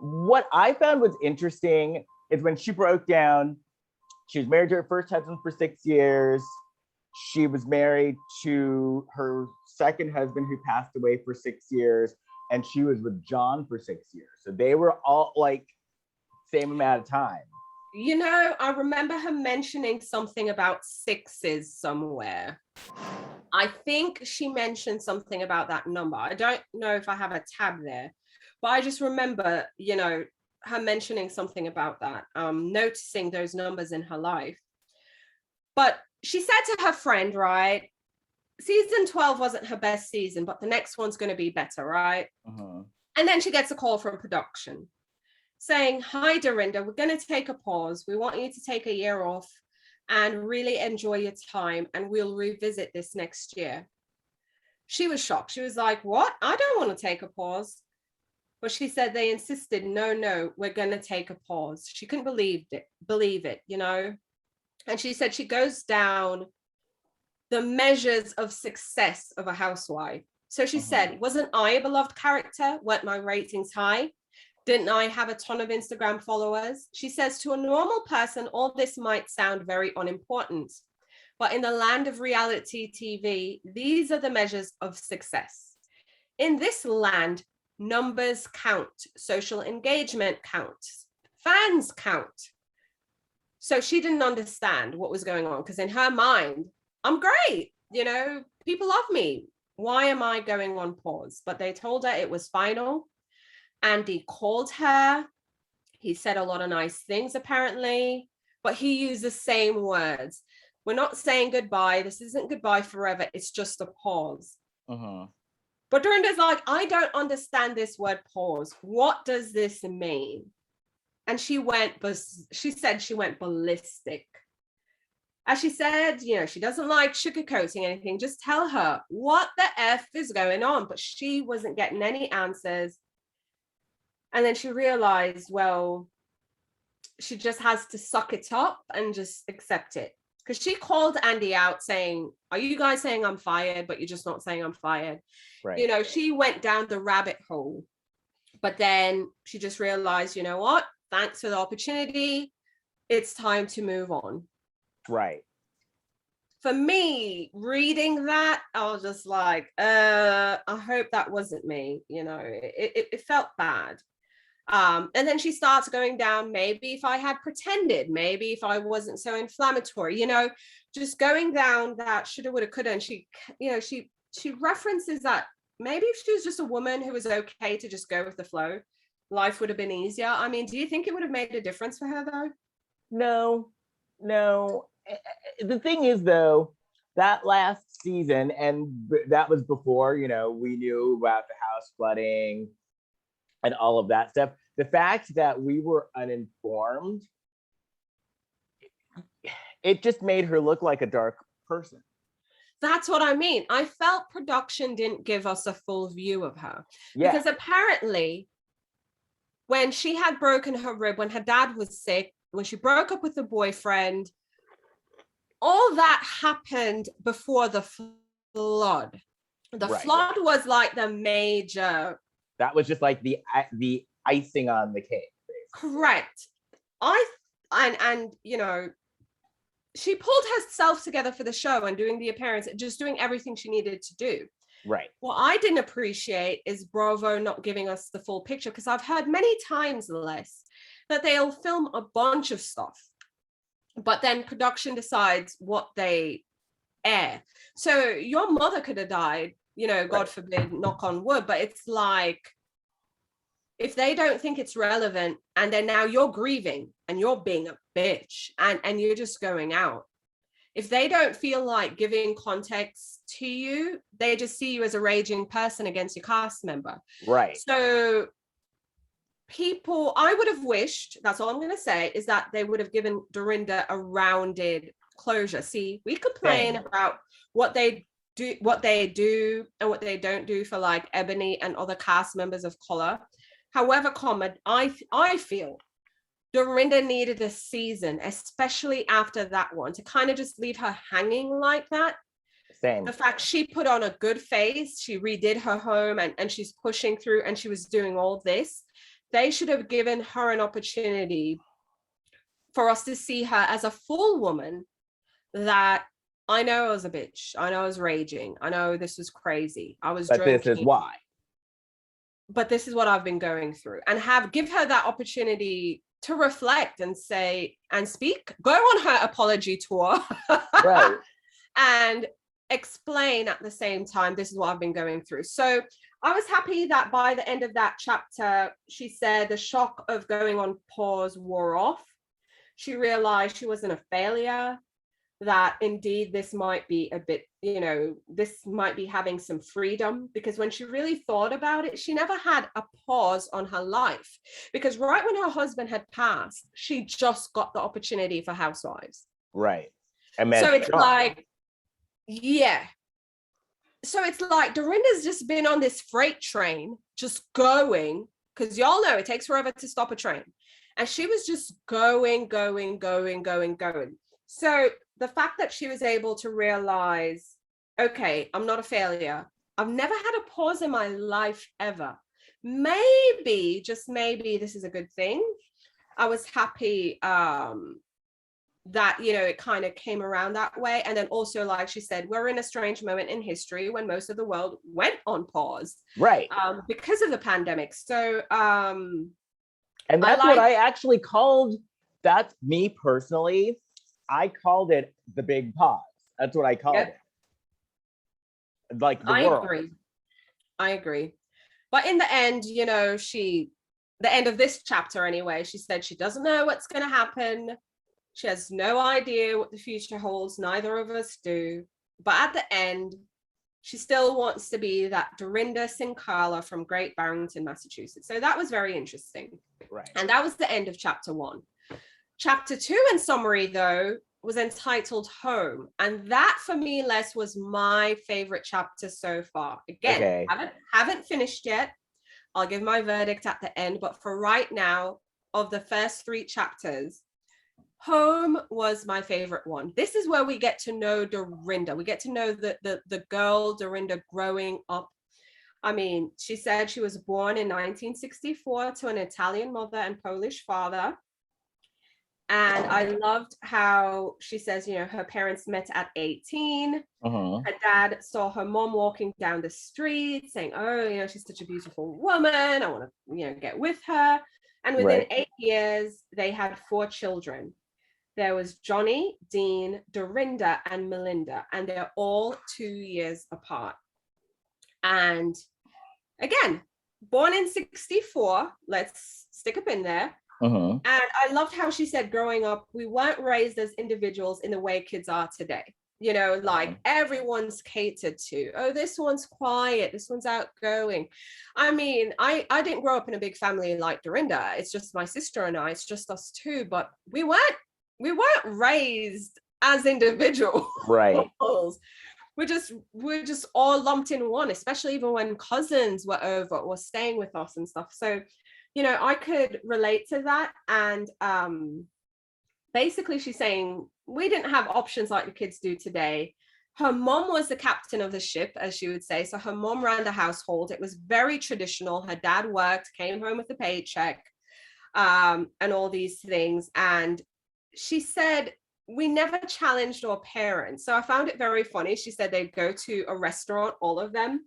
What I found was interesting is when she broke down, she was married to her first husband for 6 years. She was married to her second husband who passed away for 6 years. And she was with John for 6 years. So they were all like same amount of time. You know, I remember her mentioning something about sixes somewhere. I think she mentioned something about that number. I don't know if I have a tab there, but I just remember, you know, her mentioning something about that, noticing those numbers in her life. But she said to her friend, right, season 12 wasn't her best season, but the next one's going to be better, right? Uh-huh. And then she gets a call from production saying, hi, Dorinda, we're going to take a pause. We want you to take a year off and really enjoy your time, and we'll revisit this next year. She was shocked. She was like, what? I don't want to take a pause. But she said they insisted, no, we're going to take a pause. She couldn't believe it, you know? And she said she goes down the measures of success of a housewife. So she said, wasn't I a beloved character? Weren't my ratings high? Didn't I have a ton of Instagram followers? She says, to a normal person, all this might sound very unimportant. But in the land of reality TV, these are the measures of success. In this land, numbers count, social engagement counts, fans count. So she didn't understand what was going on, because in her mind, I'm great, you know, people love me. Why am I going on pause? But they told her it was final. Andy called her. He said a lot of nice things, apparently, but he used the same words. We're not saying goodbye. This isn't goodbye forever. It's just a pause. But Dorinda's like, I don't understand this word pause. What does this mean? And she said she went ballistic. As she said, you know, she doesn't like sugarcoating anything. Just tell her what the F is going on. But she wasn't getting any answers. And then she realized, well, she just has to suck it up and just accept it. Because she called Andy out saying, are you guys saying I'm fired, but you're just not saying I'm fired? Right. You know, she went down the rabbit hole. But then she just realized, you know what? Thanks for the opportunity. It's time to move on. Right. For me, reading that, I was just like, I hope that wasn't me. You know, it felt bad. And then she starts going down, maybe if I had pretended, maybe if I wasn't so inflammatory, you know, just going down that shoulda, woulda, coulda. And she, you know, she references that maybe if she was just a woman who was okay to just go with the flow, life would have been easier. I mean, do you think it would have made a difference for her though? No. The thing is though, that last season, and that was before, you know, we knew about the house flooding and all of that stuff. The fact that we were uninformed, it just made her look like a dark person. That's what I mean. I felt production didn't give us a full view of her. Yeah. Because apparently, when she had broken her rib, when her dad was sick, when she broke up with the boyfriend, all that happened before the flood. The flood was like the major. That was just like the icing on the cake. Basically. Correct. And you know, she pulled herself together for the show and doing the appearance, just doing everything she needed to do. Right. What I didn't appreciate is Bravo not giving us the full picture, because I've heard many times less that they'll film a bunch of stuff, but then production decides what they air. So your mother could have died, you know, God forbid, knock on wood, but it's like, if they don't think it's relevant and then now you're grieving and you're being a bitch and you're just going out, if they don't feel like giving context to you, they just see you as a raging person against your cast member. Right. So people, I would have wished, that's all I'm going to say, is that they would have given Dorinda a rounded closure. See, we complain about what they do and what they don't do for like Ebony and other cast members of color. However, I feel Dorinda needed a season, especially after that one, to kind of just leave her hanging like that. Same. The fact she put on a good face, she redid her home and she's pushing through and she was doing all this. they should have given her an opportunity for us to see her as a full woman, that I know I was a bitch. I know I was raging. I know this was crazy. I was but drinking. this is why. But this is what I've been going through. And give her that opportunity to reflect and say, and speak, go on her apology tour. Right. And explain at the same time, this is what I've been going through. So I was happy that by the end of that chapter, she said the shock of going on pause wore off. She realized she wasn't a failure, that indeed this might be a bit, this might be having some freedom, because when she really thought about it, she never had a pause on her life, because right when her husband had passed, she just got the opportunity for Housewives. Right. And so it's like, yeah. So it's like Dorinda's just been on this freight train, just going, because y'all know it takes forever to stop a train. And she was just going. So the fact that she was able to realize, okay, I'm not a failure. I've never had a pause in my life ever. Maybe, just maybe, this is a good thing. I was happy that, it kind of came around that way. And then also, like she said, we're in a strange moment in history when most of the world went on pause. Right. Because of the pandemic. So, and that's what I actually called, that's me personally. I called it the big pause. That's what I called it. Like the world. I agree. But in the end, the end of this chapter anyway, she said she doesn't know what's going to happen. She has no idea what the future holds. Neither of us do. But at the end, she still wants to be that Dorinda Sincala from Great Barrington, Massachusetts. So that was very interesting. Right. And that was the end of chapter 1. Chapter 2, in summary, though, was entitled Home. And that, for me, Les, was my favorite chapter so far. Again, haven't finished yet. I'll give my verdict at the end. But for right now, of the first 3 chapters, Home was my favorite one. This is where we get to know Dorinda. We get to know the girl Dorinda growing up. I mean, she said she was born in 1964 to an Italian mother and Polish father. And I loved how she says, her parents met at 18. Her dad saw her mom walking down the street saying, oh, she's such a beautiful woman. I want to, get with her. And within 8 years, they had 4 children. There was Johnny, Dean, Dorinda, and Melinda, and they're all 2 years apart. And again, born in 64, let's stick a pin there. And I loved how she said, growing up, we weren't raised as individuals in the way kids are today. Like everyone's catered to. Oh, this one's quiet. This one's outgoing. I mean, I didn't grow up in a big family like Dorinda. It's just my sister and I. It's just us 2. But we weren't raised as individuals. Right. We're just all lumped in one, especially even when cousins were over or staying with us and stuff. So, I could relate to that. And basically she's saying we didn't have options like the kids do today. Her mom was the captain of the ship, as she would say. So her mom ran the household. It was very traditional. Her dad worked, came home with a paycheck, and all these things. And she said, we never challenged our parents. So I found it very funny. She said they'd go to a restaurant, all of them,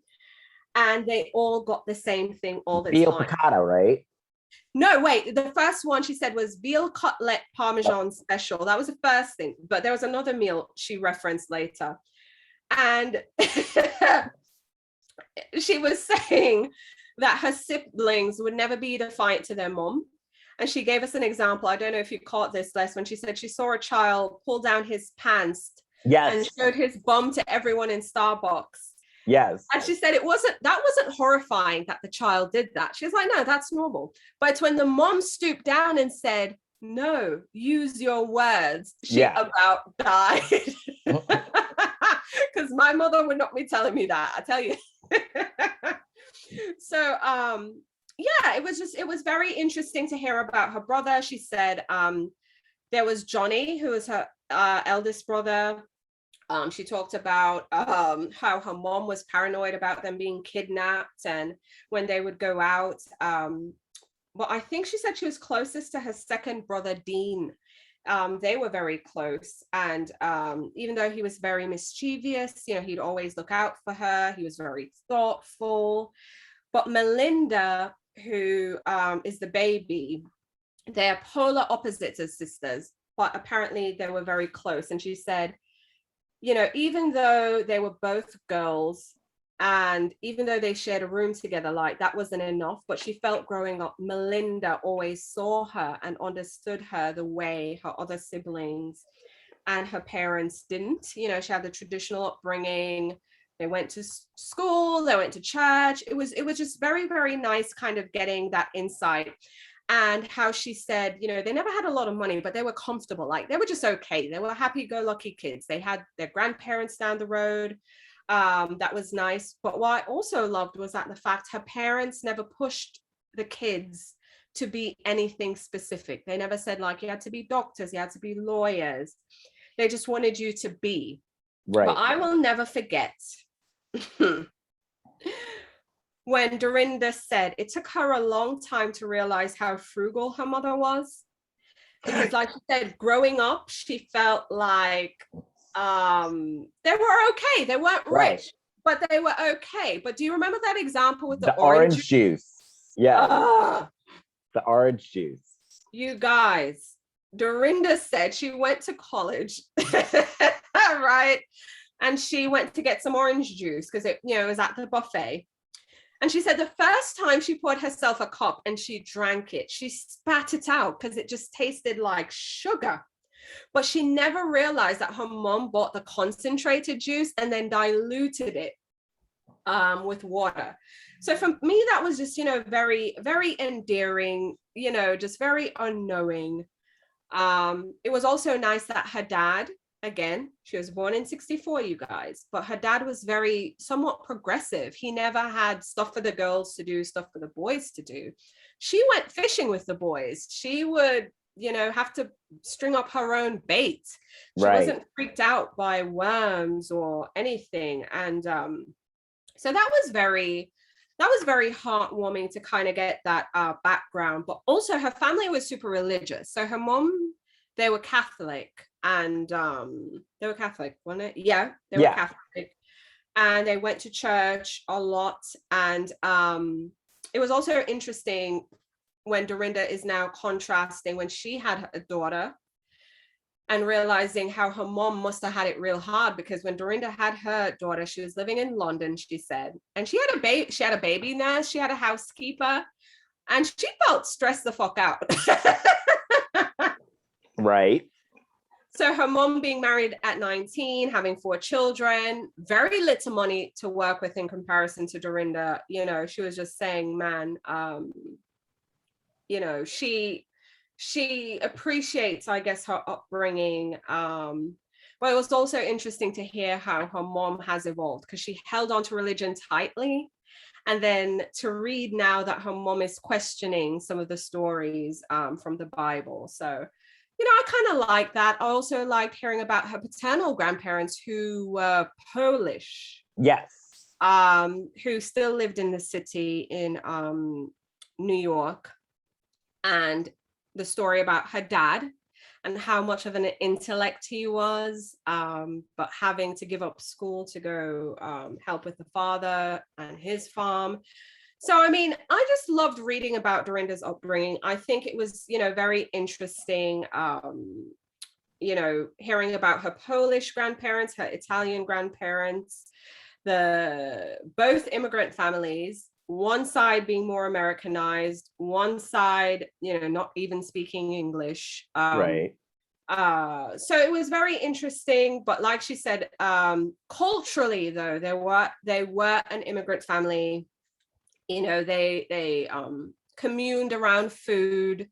and they all got the same thing all the Veal time. piccata, right? No, wait. The first one she said was veal cutlet Parmesan special. That was the first thing. But there was another meal she referenced later. And she was saying that her siblings would never be defiant to their mom. And she gave us an example. I don't know if you caught this, Les, when she said she saw a child pull down his pants and showed his bum to everyone in Starbucks. Yes. And she said that wasn't horrifying that the child did that. She was like, no, that's normal. But it's when the mom stooped down and said, no, use your words, she about died. Because my mother would not be telling me that, I tell you. So it was very interesting to hear about her brother. She said there was Johnny, who was her eldest brother. She talked about how her mom was paranoid about them being kidnapped, and when they would go out, but I think she said she was closest to her second brother, Dean. They were very close. And even though he was very mischievous, he'd always look out for her. He was very thoughtful. But Melinda, who is the baby, they're polar opposites as sisters, but apparently they were very close. And she said, even though they were both girls, and even though they shared a room together, like that wasn't enough, but she felt growing up, Melinda always saw her and understood her the way her other siblings and her parents didn't. She had the traditional upbringing. They went to school, they went to church. It was just very, very nice kind of getting that insight. And how she said, they never had a lot of money, but they were comfortable. Like they were just okay. They were happy-go-lucky kids. They had their grandparents down the road. That was nice. But what I also loved was that the fact her parents never pushed the kids to be anything specific. They never said like, you had to be doctors, you had to be lawyers. They just wanted you to be. Right. But I will never forget when Dorinda said it took her a long time to realize how frugal her mother was. Because like she said, growing up, she felt like they were okay. They weren't rich, but they were okay. But do you remember that example with the orange juice? Yeah. The orange juice. You guys, Dorinda said she went to college, right? And she went to get some orange juice because it was at the buffet. And she said the first time she poured herself a cup and she drank it, she spat it out because it just tasted like sugar. But she never realized that her mom bought the concentrated juice and then diluted it with water. So for me, that was just, very, very endearing, just very unknowing. It was also nice that her dad, again, she was born in 1964, you guys, but her dad was somewhat progressive. He never had stuff for the girls to do, stuff for the boys to do. She went fishing with the boys. She would, have to string up her own bait. She wasn't freaked out by worms or anything. And so that was very heartwarming to kind of get that background. But also her family was super religious. So her mom, they were Catholic, and they were Catholic, wasn't it? Yeah, they were Catholic, and they went to church a lot. And it was also interesting when Dorinda is now contrasting when she had a daughter and realizing how her mom must have had it real hard, because when Dorinda had her daughter, she was living in London, she said, and she had a baby nurse, she had a housekeeper, and she felt stressed the fuck out. Right. So her mom being married at 19, having 4 children, very little money to work with in comparison to Dorinda. She was just saying, man, she appreciates, I guess, her upbringing. But it was also interesting to hear how her mom has evolved, because she held on to religion tightly. And then to read now that her mom is questioning some of the stories from the Bible. So, I kind of like that. I also liked hearing about her paternal grandparents who were Polish. Yes. Who still lived in the city in New York. And the story about her dad and how much of an intellect he was, but having to give up school to go help with the father and his farm. So, I mean, I just loved reading about Dorinda's upbringing. I think it was, very interesting, hearing about her Polish grandparents, her Italian grandparents, both immigrant families, one side being more Americanized, one side, not even speaking English. Right. So it was very interesting, but like she said, culturally though, they were an immigrant family. They communed around food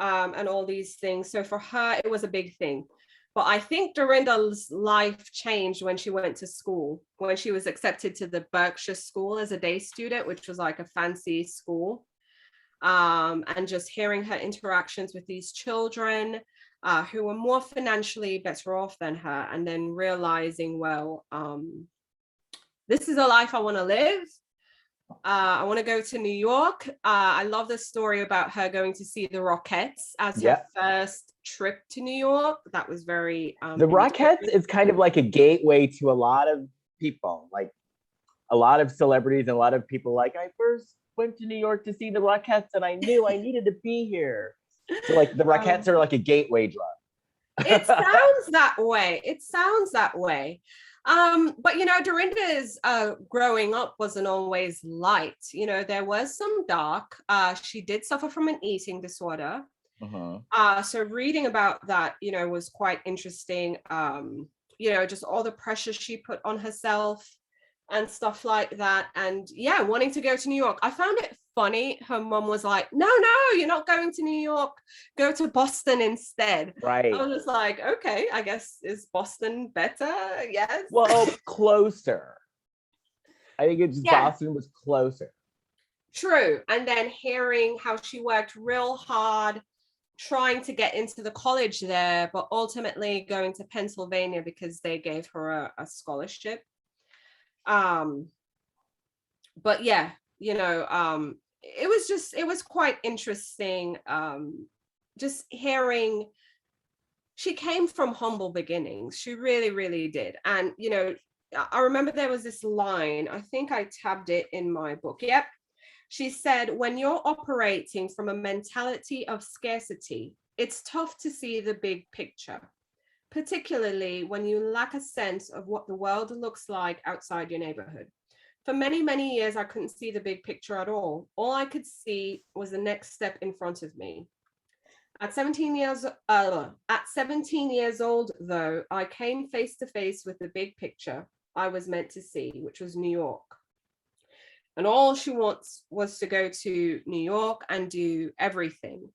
and all these things. So for her, it was a big thing. But I think Dorinda's life changed when she went to school, when she was accepted to the Berkshire School as a day student, which was like a fancy school. And just hearing her interactions with these children who were more financially better off than her, and then realizing, well, this is a life I want to live, I want to go to New York. I love the story about her going to see the Rockettes as her first trip to New York. That was very the Rockettes is kind of like a gateway to a lot of people, like a lot of celebrities and a lot of people. Like, I first went to New York to see the Rockettes and I knew I needed to be here. So like the Rockettes are like a gateway drug. It sounds that way. It sounds that way. But you know, Dorinda's growing up wasn't always light. You know, there was some dark. She did suffer from an eating disorder. So reading about that, you know, was quite interesting. You know, just all the pressure she put on herself and stuff like that. And yeah, wanting to go to New York. I found it funny. Her mom was like, no, you're not going to New York. Go to Boston instead. Right. I was just like, okay, I guess, is Boston better? Yes. Well, closer. I think it's Boston was closer. True. And then hearing how she worked real hard trying to get into the college there, but ultimately going to Pennsylvania because they gave her a scholarship. But yeah, you know, it was quite interesting. Just hearing she came from humble beginnings. She really, really did. And, you know, I remember there was this line, I think I tabbed it in my book. Yep. She said, when you're operating from a mentality of scarcity, it's tough to see the big picture, particularly when you lack a sense of what the world looks like outside your neighborhood. For many, many years, I couldn't see the big picture at all. All I could see was the next step in front of me. At 17 years old, though, I came face to face with the big picture I was meant to see, which was New York. And all she wants was to go to New York and do everything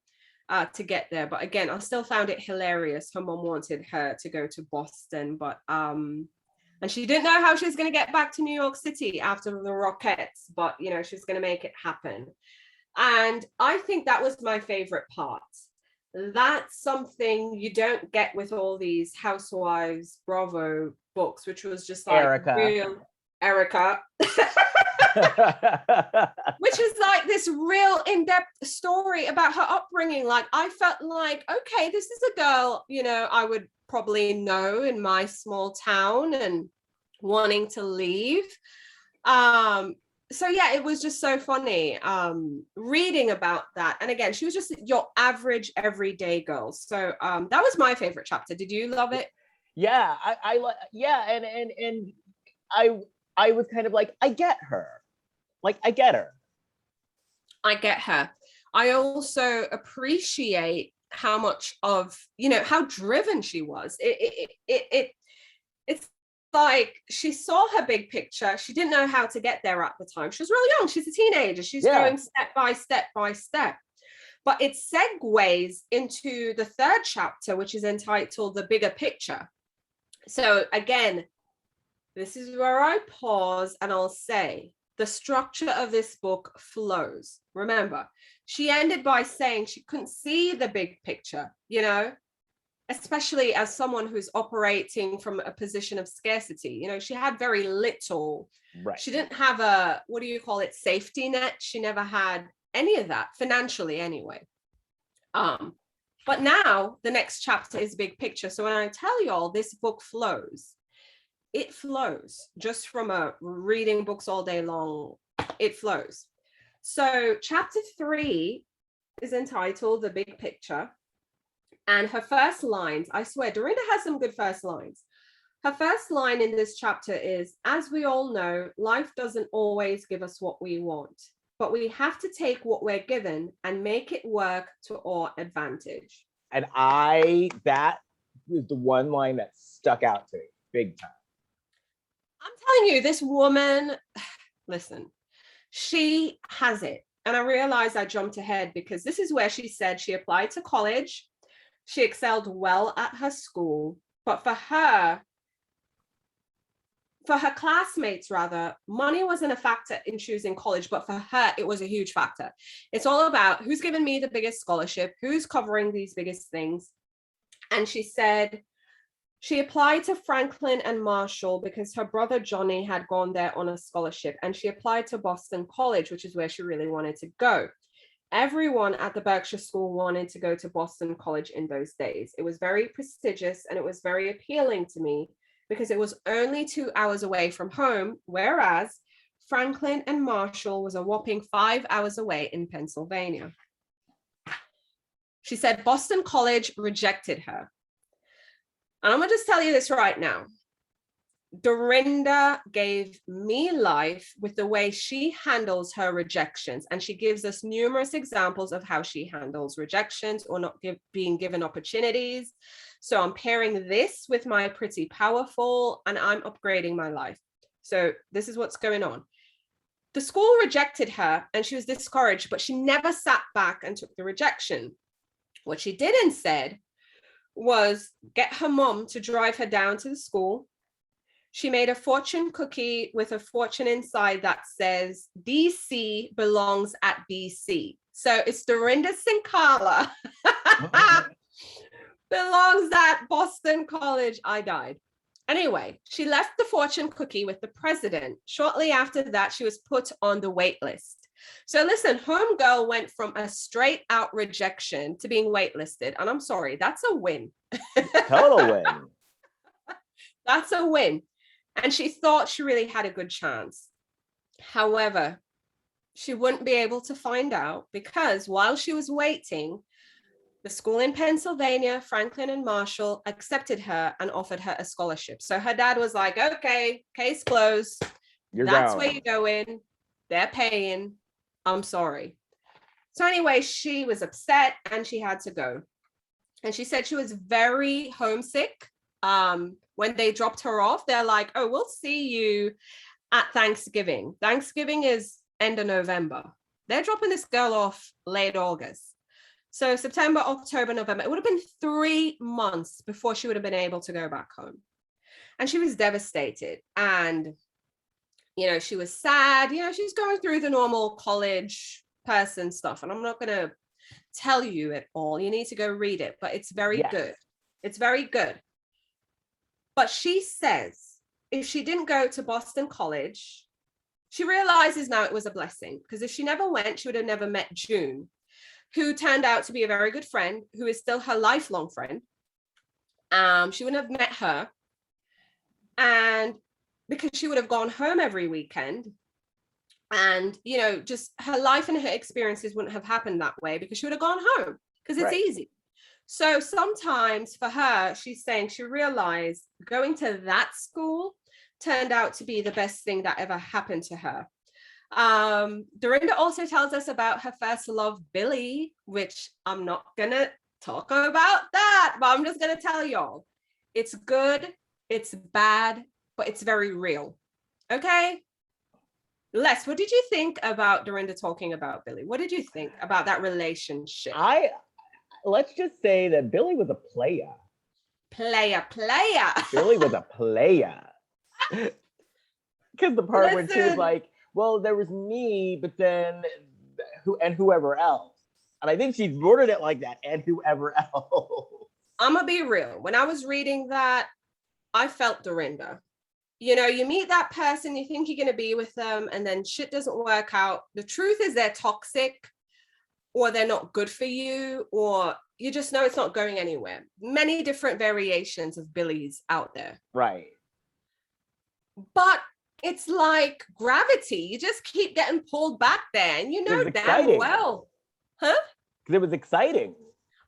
to get there. But again, I still found it hilarious. Her mom wanted her to go to Boston, but and she didn't know how she was going to get back to New York City after the Rockettes, but you know, she was going to make it happen. And I think that was my favorite part. That's something you don't get with all these Housewives Bravo books, which was just like real Erica. Which is like this real in-depth story about her upbringing. Like, I felt like, okay, this is a girl, you know, I would probably know in my small town and wanting to leave. So yeah, it was just so funny reading about that. And again, she was just your average everyday girl. So that was my favorite chapter. Did you love it? Yeah, I like, yeah, and I was kind of like, I get her. Like, I get her. I get her. I also appreciate how much of, you know, how driven she was. It's like she saw her big picture. She didn't know how to get there at the time. She was really young. She's a teenager. She's going step by step by step. But it segues into the third chapter, which is entitled The Bigger Picture. So again, this is where I pause and I'll say, the structure of this book flows. Remember, she ended by saying she couldn't see the big picture, you know, especially as someone who's operating from a position of scarcity. You know, she had very little. Right. She didn't have a, what do you call it, safety net. She never had any of that, financially anyway. But now the next chapter is big picture. So when I tell y'all this book flows, it flows just from a reading books all day long. It flows. So chapter 3 is entitled The Big Picture. And her first lines, I swear, Dorinda has some good first lines. Her first line in this chapter is, as we all know, life doesn't always give us what we want, but we have to take what we're given and make it work to our advantage. And that was the one line that stuck out to me big time. I'm telling you, this woman, listen, she has it. And I realized I jumped ahead because this is where she said she applied to college. She excelled well at her school, but for her classmates rather, money wasn't a factor in choosing college, but for her, it was a huge factor. It's all about who's given me the biggest scholarship, who's covering these biggest things. And she said She applied to Franklin and Marshall because her brother Johnny had gone there on a scholarship, and she applied to Boston College, which is where she really wanted to go. Everyone at the Berkshire School wanted to go to Boston College in those days. It was very prestigious and it was very appealing to me because it was only 2 hours away from home, whereas Franklin and Marshall was a whopping 5 hours away in Pennsylvania. She said Boston College rejected her. And I'm going to just tell you this right now. Dorinda gave me life with the way she handles her rejections. And she gives us numerous examples of how she handles rejections or not being given opportunities. So I'm pairing this with my pretty powerful, and I'm upgrading my life. So this is what's going on. The school rejected her and she was discouraged, but she never sat back and took the rejection. What she did instead was get her mom to drive her down to the school. She made a fortune cookie with a fortune inside that says DC belongs at BC. So it's Dorinda Sincala belongs at Boston College. I died. Anyway, she left the fortune cookie with the president. Shortly after that, she was put on the wait list. So listen, homegirl went from a straight out rejection to being waitlisted. And I'm sorry, that's a win. Total win. That's a win. And she thought she really had a good chance. However, she wouldn't be able to find out because while she was waiting, the school in Pennsylvania, Franklin and Marshall, accepted her and offered her a scholarship. So her dad was like, okay, case closed. That's where you're going. They're paying. I'm sorry. So anyway, she was upset and she had to go. And she said she was very homesick. When they dropped her off, they're like, oh, we'll see you at Thanksgiving. Thanksgiving is end of November. They're dropping this girl off late August. So September, October, November, it would have been 3 months before she would have been able to go back home. And she was devastated. And she was sad. She's going through the normal college person stuff. And I'm not going to tell you it all. You need to go read it, but it's very good. It's very good. But she says if she didn't go to Boston College, she realizes now it was a blessing, because if she never went, she would have never met June, who turned out to be a very good friend, who is still her lifelong friend. She wouldn't have met her. And because she would have gone home every weekend, and just her life and her experiences wouldn't have happened that way, because she would have gone home because it's easy. So sometimes for her, she's saying she realized going to that school turned out to be the best thing that ever happened to her. Dorinda also tells us about her first love, Billy, which I'm not gonna talk about that, but I'm just gonna tell y'all, it's good, it's bad, but it's very real. Okay? Les, what did you think about Dorinda talking about Billy? What did you think about that relationship? Let's just say that Billy was a player. Player. Billy was a player. Because the part when she was like, well, there was me, but then whoever else. And I think she worded it like that, and whoever else. I'm going to be real. When I was reading that, I felt Dorinda. You meet that person, you think you're going to be with them, and then shit doesn't work out. The truth is they're toxic, or they're not good for you, or you just know it's not going anywhere. Many different variations of Billy's out there. Right. But it's like gravity. You just keep getting pulled back there, and damn well. Huh? Because it was exciting.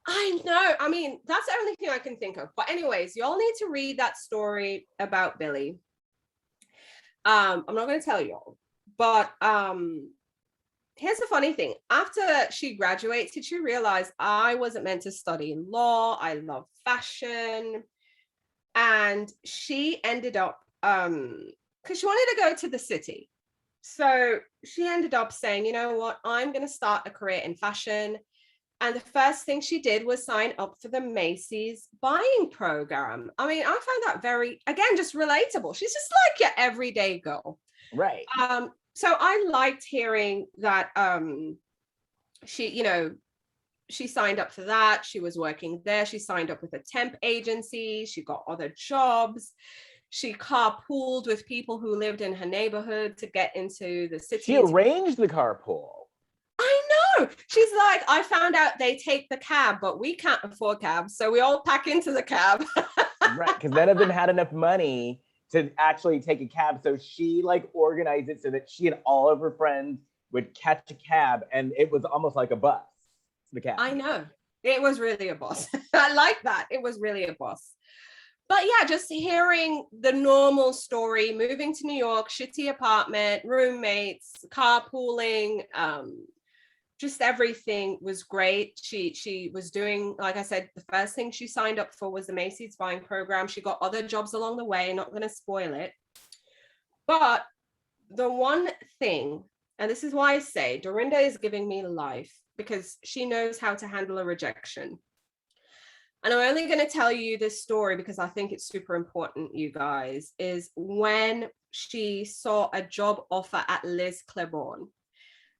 I know. I mean, that's the only thing I can think of. But anyways, y'all need to read that story about Billy. I'm not going to tell y'all, but here's the funny thing. After she graduated, she realized I wasn't meant to study law. I love fashion. And she ended up, because she wanted to go to the city. So she ended up saying, you know what, I'm going to start a career in fashion. And the first thing she did was sign up for the Macy's buying program. I mean, I found that very, again, just relatable. She's just like your everyday girl. Right. So I liked hearing that she, she signed up for that. She was working there. She signed up with a temp agency. She got other jobs. She carpooled with people who lived in her neighborhood to get into the city. She arranged the carpool. I know. She's like, I found out they take the cab, but we can't afford cabs. So we all pack into the cab. Right, because none of them had enough money to actually take a cab. So she like organized it so that she and all of her friends would catch a cab, and it was almost like a bus. The cab. I know. It was really a bus. I like that. It was really a bus. But yeah, just hearing the normal story, moving to New York, shitty apartment, roommates, carpooling, just everything was great. She was doing, like I said, the first thing she signed up for was the Macy's buying program. She got other jobs along the way, not going to spoil it. But the one thing, and this is why I say Dorinda is giving me life, because she knows how to handle a rejection. And I'm only going to tell you this story because I think it's super important, you guys, is when she saw a job offer at Liz Claiborne.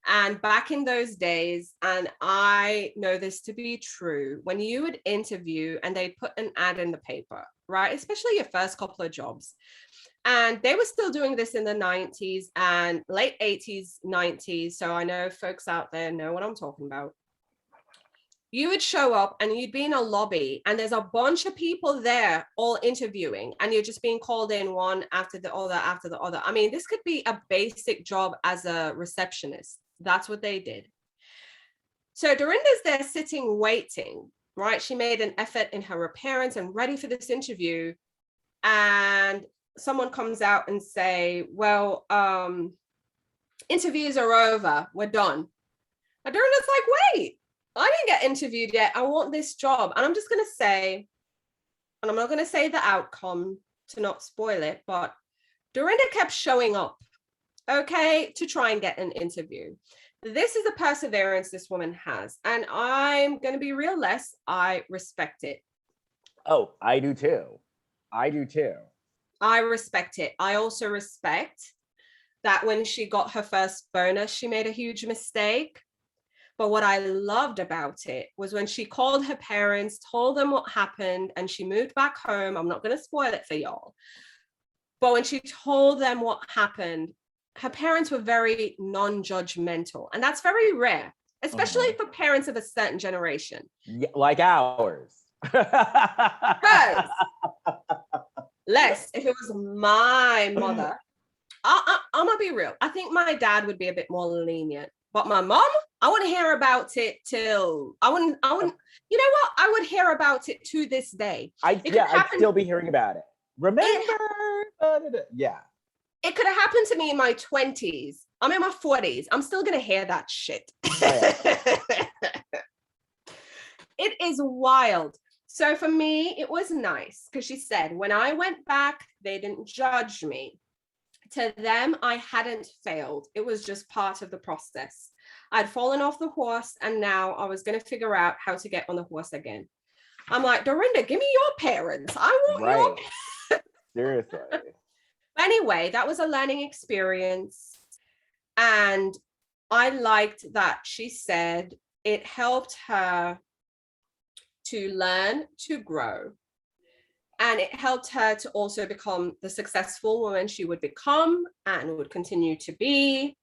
And back in those days, and I know this to be true, when you would interview and they put an ad in the paper, right? Especially your first couple of jobs. And they were still doing this in the 90s and late 80s, 90s. So I know folks out there know what I'm talking about. You would show up and you'd be in a lobby and there's a bunch of people there all interviewing and you're just being called in one after the other, after the other. I mean, this could be a basic job as a receptionist. That's what they did. So Dorinda's there sitting, waiting, right? She made an effort in her appearance and ready for this interview. And someone comes out and say, well, interviews are over. We're done. And Dorinda's like, wait. I didn't get interviewed yet. I want this job. And I'm just going to say, and I'm not going to say the outcome to not spoil it, but Dorinda kept showing up, okay, to try and get an interview. This is the perseverance this woman has. And I'm going to be real, Les, I respect it. Oh, I do too. I do too. I respect it. I also respect that when she got her first bonus, she made a huge mistake. But what I loved about it was when she called her parents, told them what happened, and she moved back home. I'm not going to spoil it for y'all. But when she told them what happened, her parents were very non-judgmental. And that's very rare, especially for parents of a certain generation. Yeah, like ours. Because, Les, if it was my mother, I'm going to be real. I think my dad would be a bit more lenient. But my mom, I wouldn't hear about it till I wouldn't, you know what? I would hear about it to this day. I'd still be hearing about it. Remember? Yeah. It could have happened to me in my 20s. I'm in my 40s. I'm still going to hear that shit. It is wild. So for me, it was nice because she said, when I went back, they didn't judge me. To them, I hadn't failed. It was just part of the process. I'd fallen off the horse and now I was going to figure out how to get on the horse again. I'm like, Dorinda, give me your parents. I want your Seriously. Anyway, that was a learning experience. And I liked that she said it helped her to learn, to grow. And it helped her to also become the successful woman she would become and would continue to be.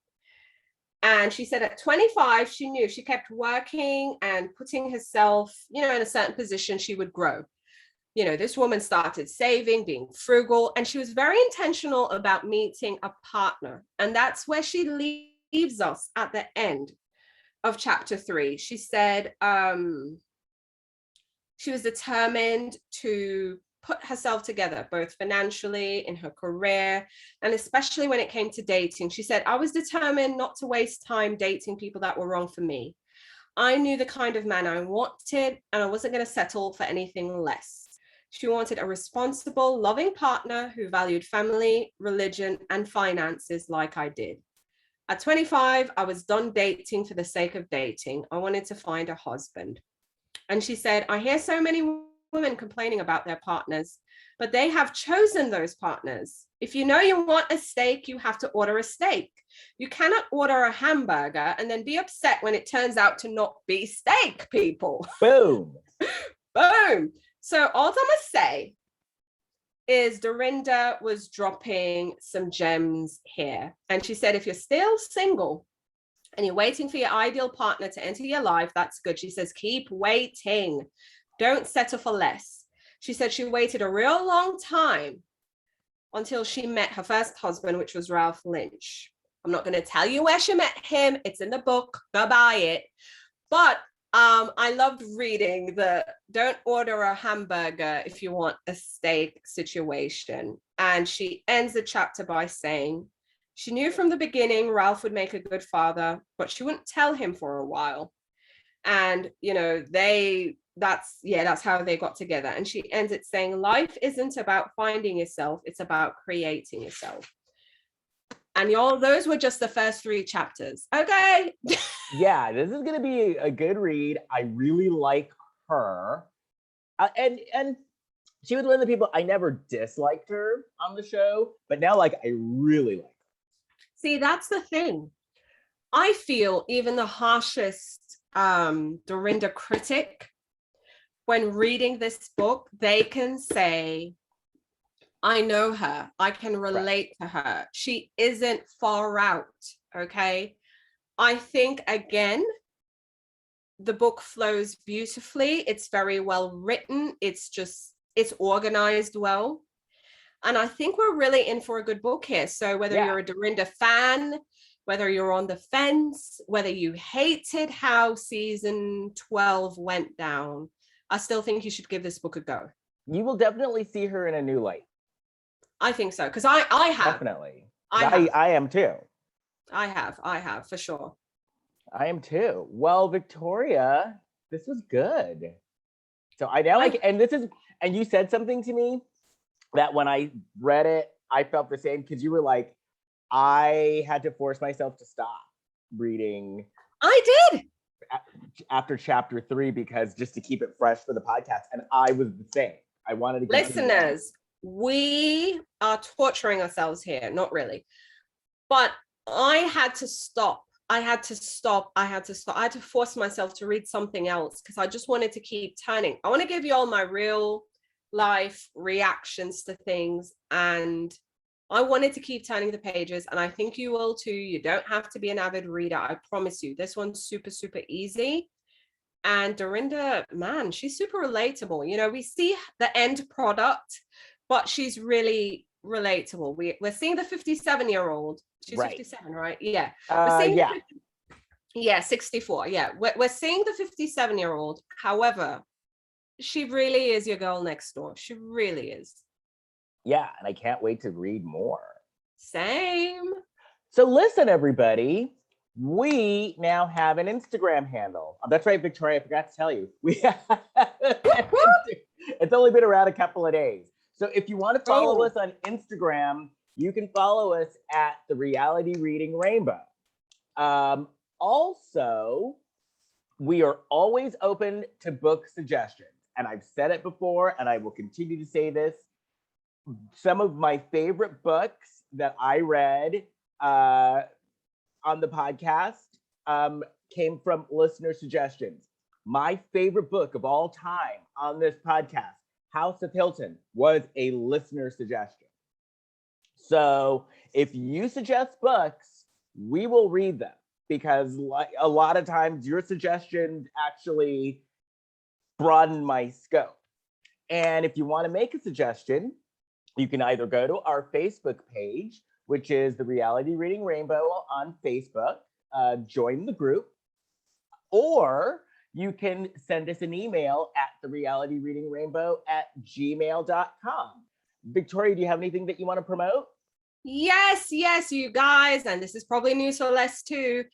And she said at 25, she knew if she kept working and putting herself, in a certain position, she would grow. This woman started saving, being frugal, and she was very intentional about meeting a partner. And that's where she leaves us at the end of chapter 3. She said she was determined to put herself together, both financially, in her career, and especially when it came to dating. She said, I was determined not to waste time dating people that were wrong for me. I knew the kind of man I wanted, and I wasn't going to settle for anything less. She wanted a responsible, loving partner who valued family, religion, and finances like I did. At 25, I was done dating for the sake of dating. I wanted to find a husband. And she said, I hear so many women complaining about their partners, but they have chosen those partners. If you know you want a steak, you have to order a steak. You cannot order a hamburger and then be upset when it turns out to not be steak, people. Boom. Boom. So all I'm gonna say is Dorinda was dropping some gems here. And she said, if you're still single and you're waiting for your ideal partner to enter your life, that's good. She says, keep waiting. Don't settle for less. She said she waited a real long time until she met her first husband, which was Ralph Lynch. I'm not going to tell you where she met him. It's in the book. Go buy it. But I loved reading the don't order a hamburger if you want a steak situation. And she ends the chapter by saying, she knew from the beginning Ralph would make a good father, but she wouldn't tell him for a while. And, you know, that's how they got together. And she ends it saying, life isn't about finding yourself, it's about creating yourself. And y'all, those were just the first 3 chapters. Okay. Yeah, this is going to be a good read. I really like her. And she was one of the people, I never disliked her on the show, but now like I really like her. See, that's the thing. I feel even the harshest Dorinda critic, when reading this book, they can say, I know her. I can relate to her. She isn't far out. Okay. I think, again, the book flows beautifully. It's very well written. It's organized well. And I think we're really in for a good book here. So whether you're a Dorinda fan, whether you're on the fence, whether you hated how season 12 went down, I still think you should give this book a go. You will definitely see her in a new light. I think so, because I have. Definitely. I am too. I have, for sure. I am too. Well, Victoria, this was good. So I now and you said something to me that when I read it, I felt the same, because you were like, I had to force myself to stop reading. I did. After chapter 3, because just to keep it fresh for the podcast. And I was the same. I wanted to listeners, we are torturing ourselves here. Not really. But I had to stop. I had to force myself to read something else, because I just wanted to keep turning. I want to give you all my real life reactions to things, and I wanted to keep turning the pages, and I think you will too. You don't have to be an avid reader. I promise you. This one's super, super easy. And Dorinda, man, she's super relatable. You know, we see the end product, but she's really relatable. We're seeing the 57-year-old. She's 57, right? Yeah. Yeah, 64. Yeah. We're seeing the 57-year-old. However, she really is your girl next door. She really is. Yeah, and I can't wait to read more. Same. So listen, everybody. We now have an Instagram handle. Oh, that's right, Victoria. I forgot to tell you. It's only been around a couple of days. So if you want to follow us on Instagram, you can follow us at The Reality Reading Rainbow. Also, we are always open to book suggestions. And I've said it before, and I will continue to say this. Some of my favorite books that I read on the podcast came from listener suggestions. My favorite book of all time on this podcast, House of Hilton, was a listener suggestion. So if you suggest books, we will read them, because like a lot of times your suggestions actually broaden my scope. And if you want to make a suggestion, you can either go to our Facebook page, which is The Reality Reading Rainbow on Facebook, join the group, or you can send us an email at therealityreadingrainbow@gmail.com. Victoria, do you have anything that you want to promote? Yes, you guys, and this is probably news for less too.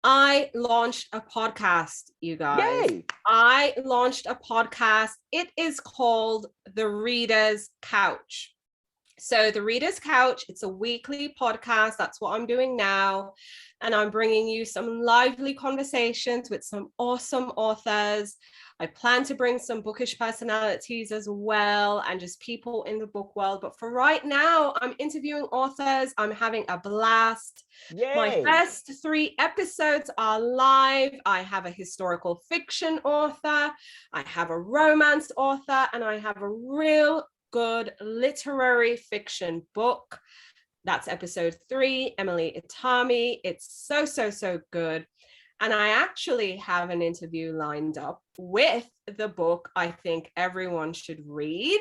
I launched a podcast, you guys. Yay! I launched a podcast. It is called The Reader's Couch. So The Reader's Couch, it's a weekly podcast. That's what I'm doing now. And I'm bringing you some lively conversations with some awesome authors. I plan to bring some bookish personalities as well and just people in the book world. But for right now, I'm interviewing authors. I'm having a blast. My Yay. first 3 episodes are live. I have a historical fiction author, I have a romance author, and I have a real good literary fiction book. That's episode 3, Emily Itami. It's so good. And I actually have an interview lined up with the book I think everyone should read.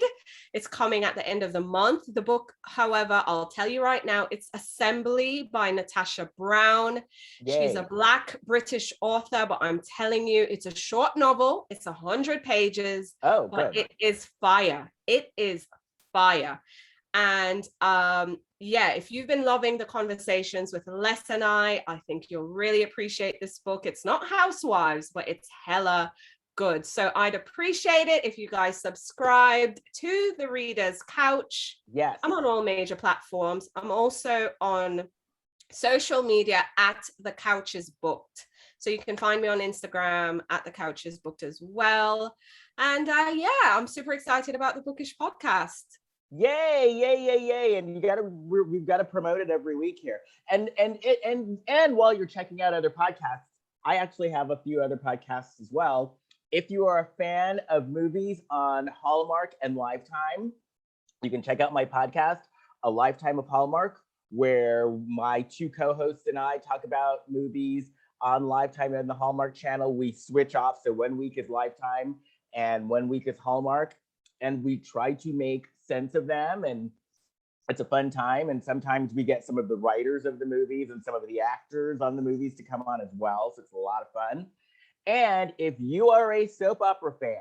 It's coming at the end of the month. The book, however, I'll tell you right now, it's Assembly by Natasha Brown. Yay. She's a Black British author, but I'm telling you, it's a short novel. It's 100 pages. Oh, but good. It is fire. It is fire. And yeah, if you've been loving the conversations with Les and I think you'll really appreciate this book. It's not Housewives, but it's hella good. So I'd appreciate it if you guys subscribed to The Reader's Couch. Yes. I'm on all major platforms. I'm also on social media at The Couch is Booked. So you can find me on Instagram at The Couch is Booked as well. And yeah, I'm super excited about the Bookish podcast. Yay. And we've got to promote it every week here. And while you're checking out other podcasts, I actually have a few other podcasts as well. If you are a fan of movies on Hallmark and Lifetime, you can check out my podcast, A Lifetime of Hallmark, where my 2 co-hosts and I talk about movies on Lifetime and the Hallmark channel. We switch off. So 1 week is Lifetime and 1 week is Hallmark. And we try to make sense of them, and it's a fun time. And sometimes we get some of the writers of the movies and some of the actors on the movies to come on as well. So it's a lot of fun. And if you are a soap opera fan,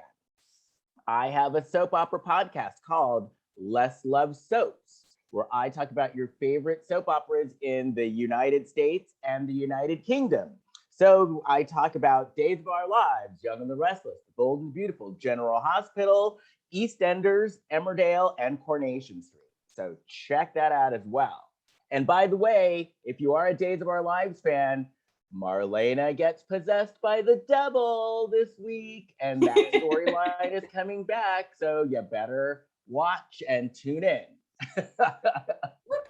I have a soap opera podcast called Les Loves Soaps, where I talk about your favorite soap operas in the United States and the United Kingdom. So I talk about Days of Our Lives, Young and the Restless, The Bold and Beautiful, General Hospital, EastEnders, Emmerdale, and Coronation Street. So check that out as well. And by the way, if you are a Days of Our Lives fan, Marlena gets possessed by the devil this week, and that storyline is coming back. So you better watch and tune in. Whoop,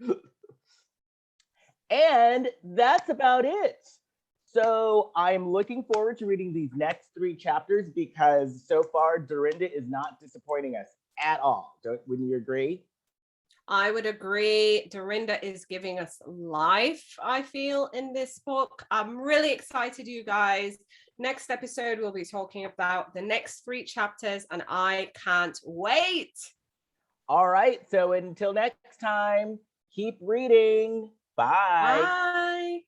whoop. And that's about it. So I'm looking forward to reading these next 3 chapters because so far Dorinda is not disappointing us at all. Wouldn't you agree? I would agree. Dorinda is giving us life, I feel, in this book. I'm really excited, you guys. Next episode, we'll be talking about the next 3 chapters, and I can't wait. All right. So until next time, keep reading. Bye. Bye.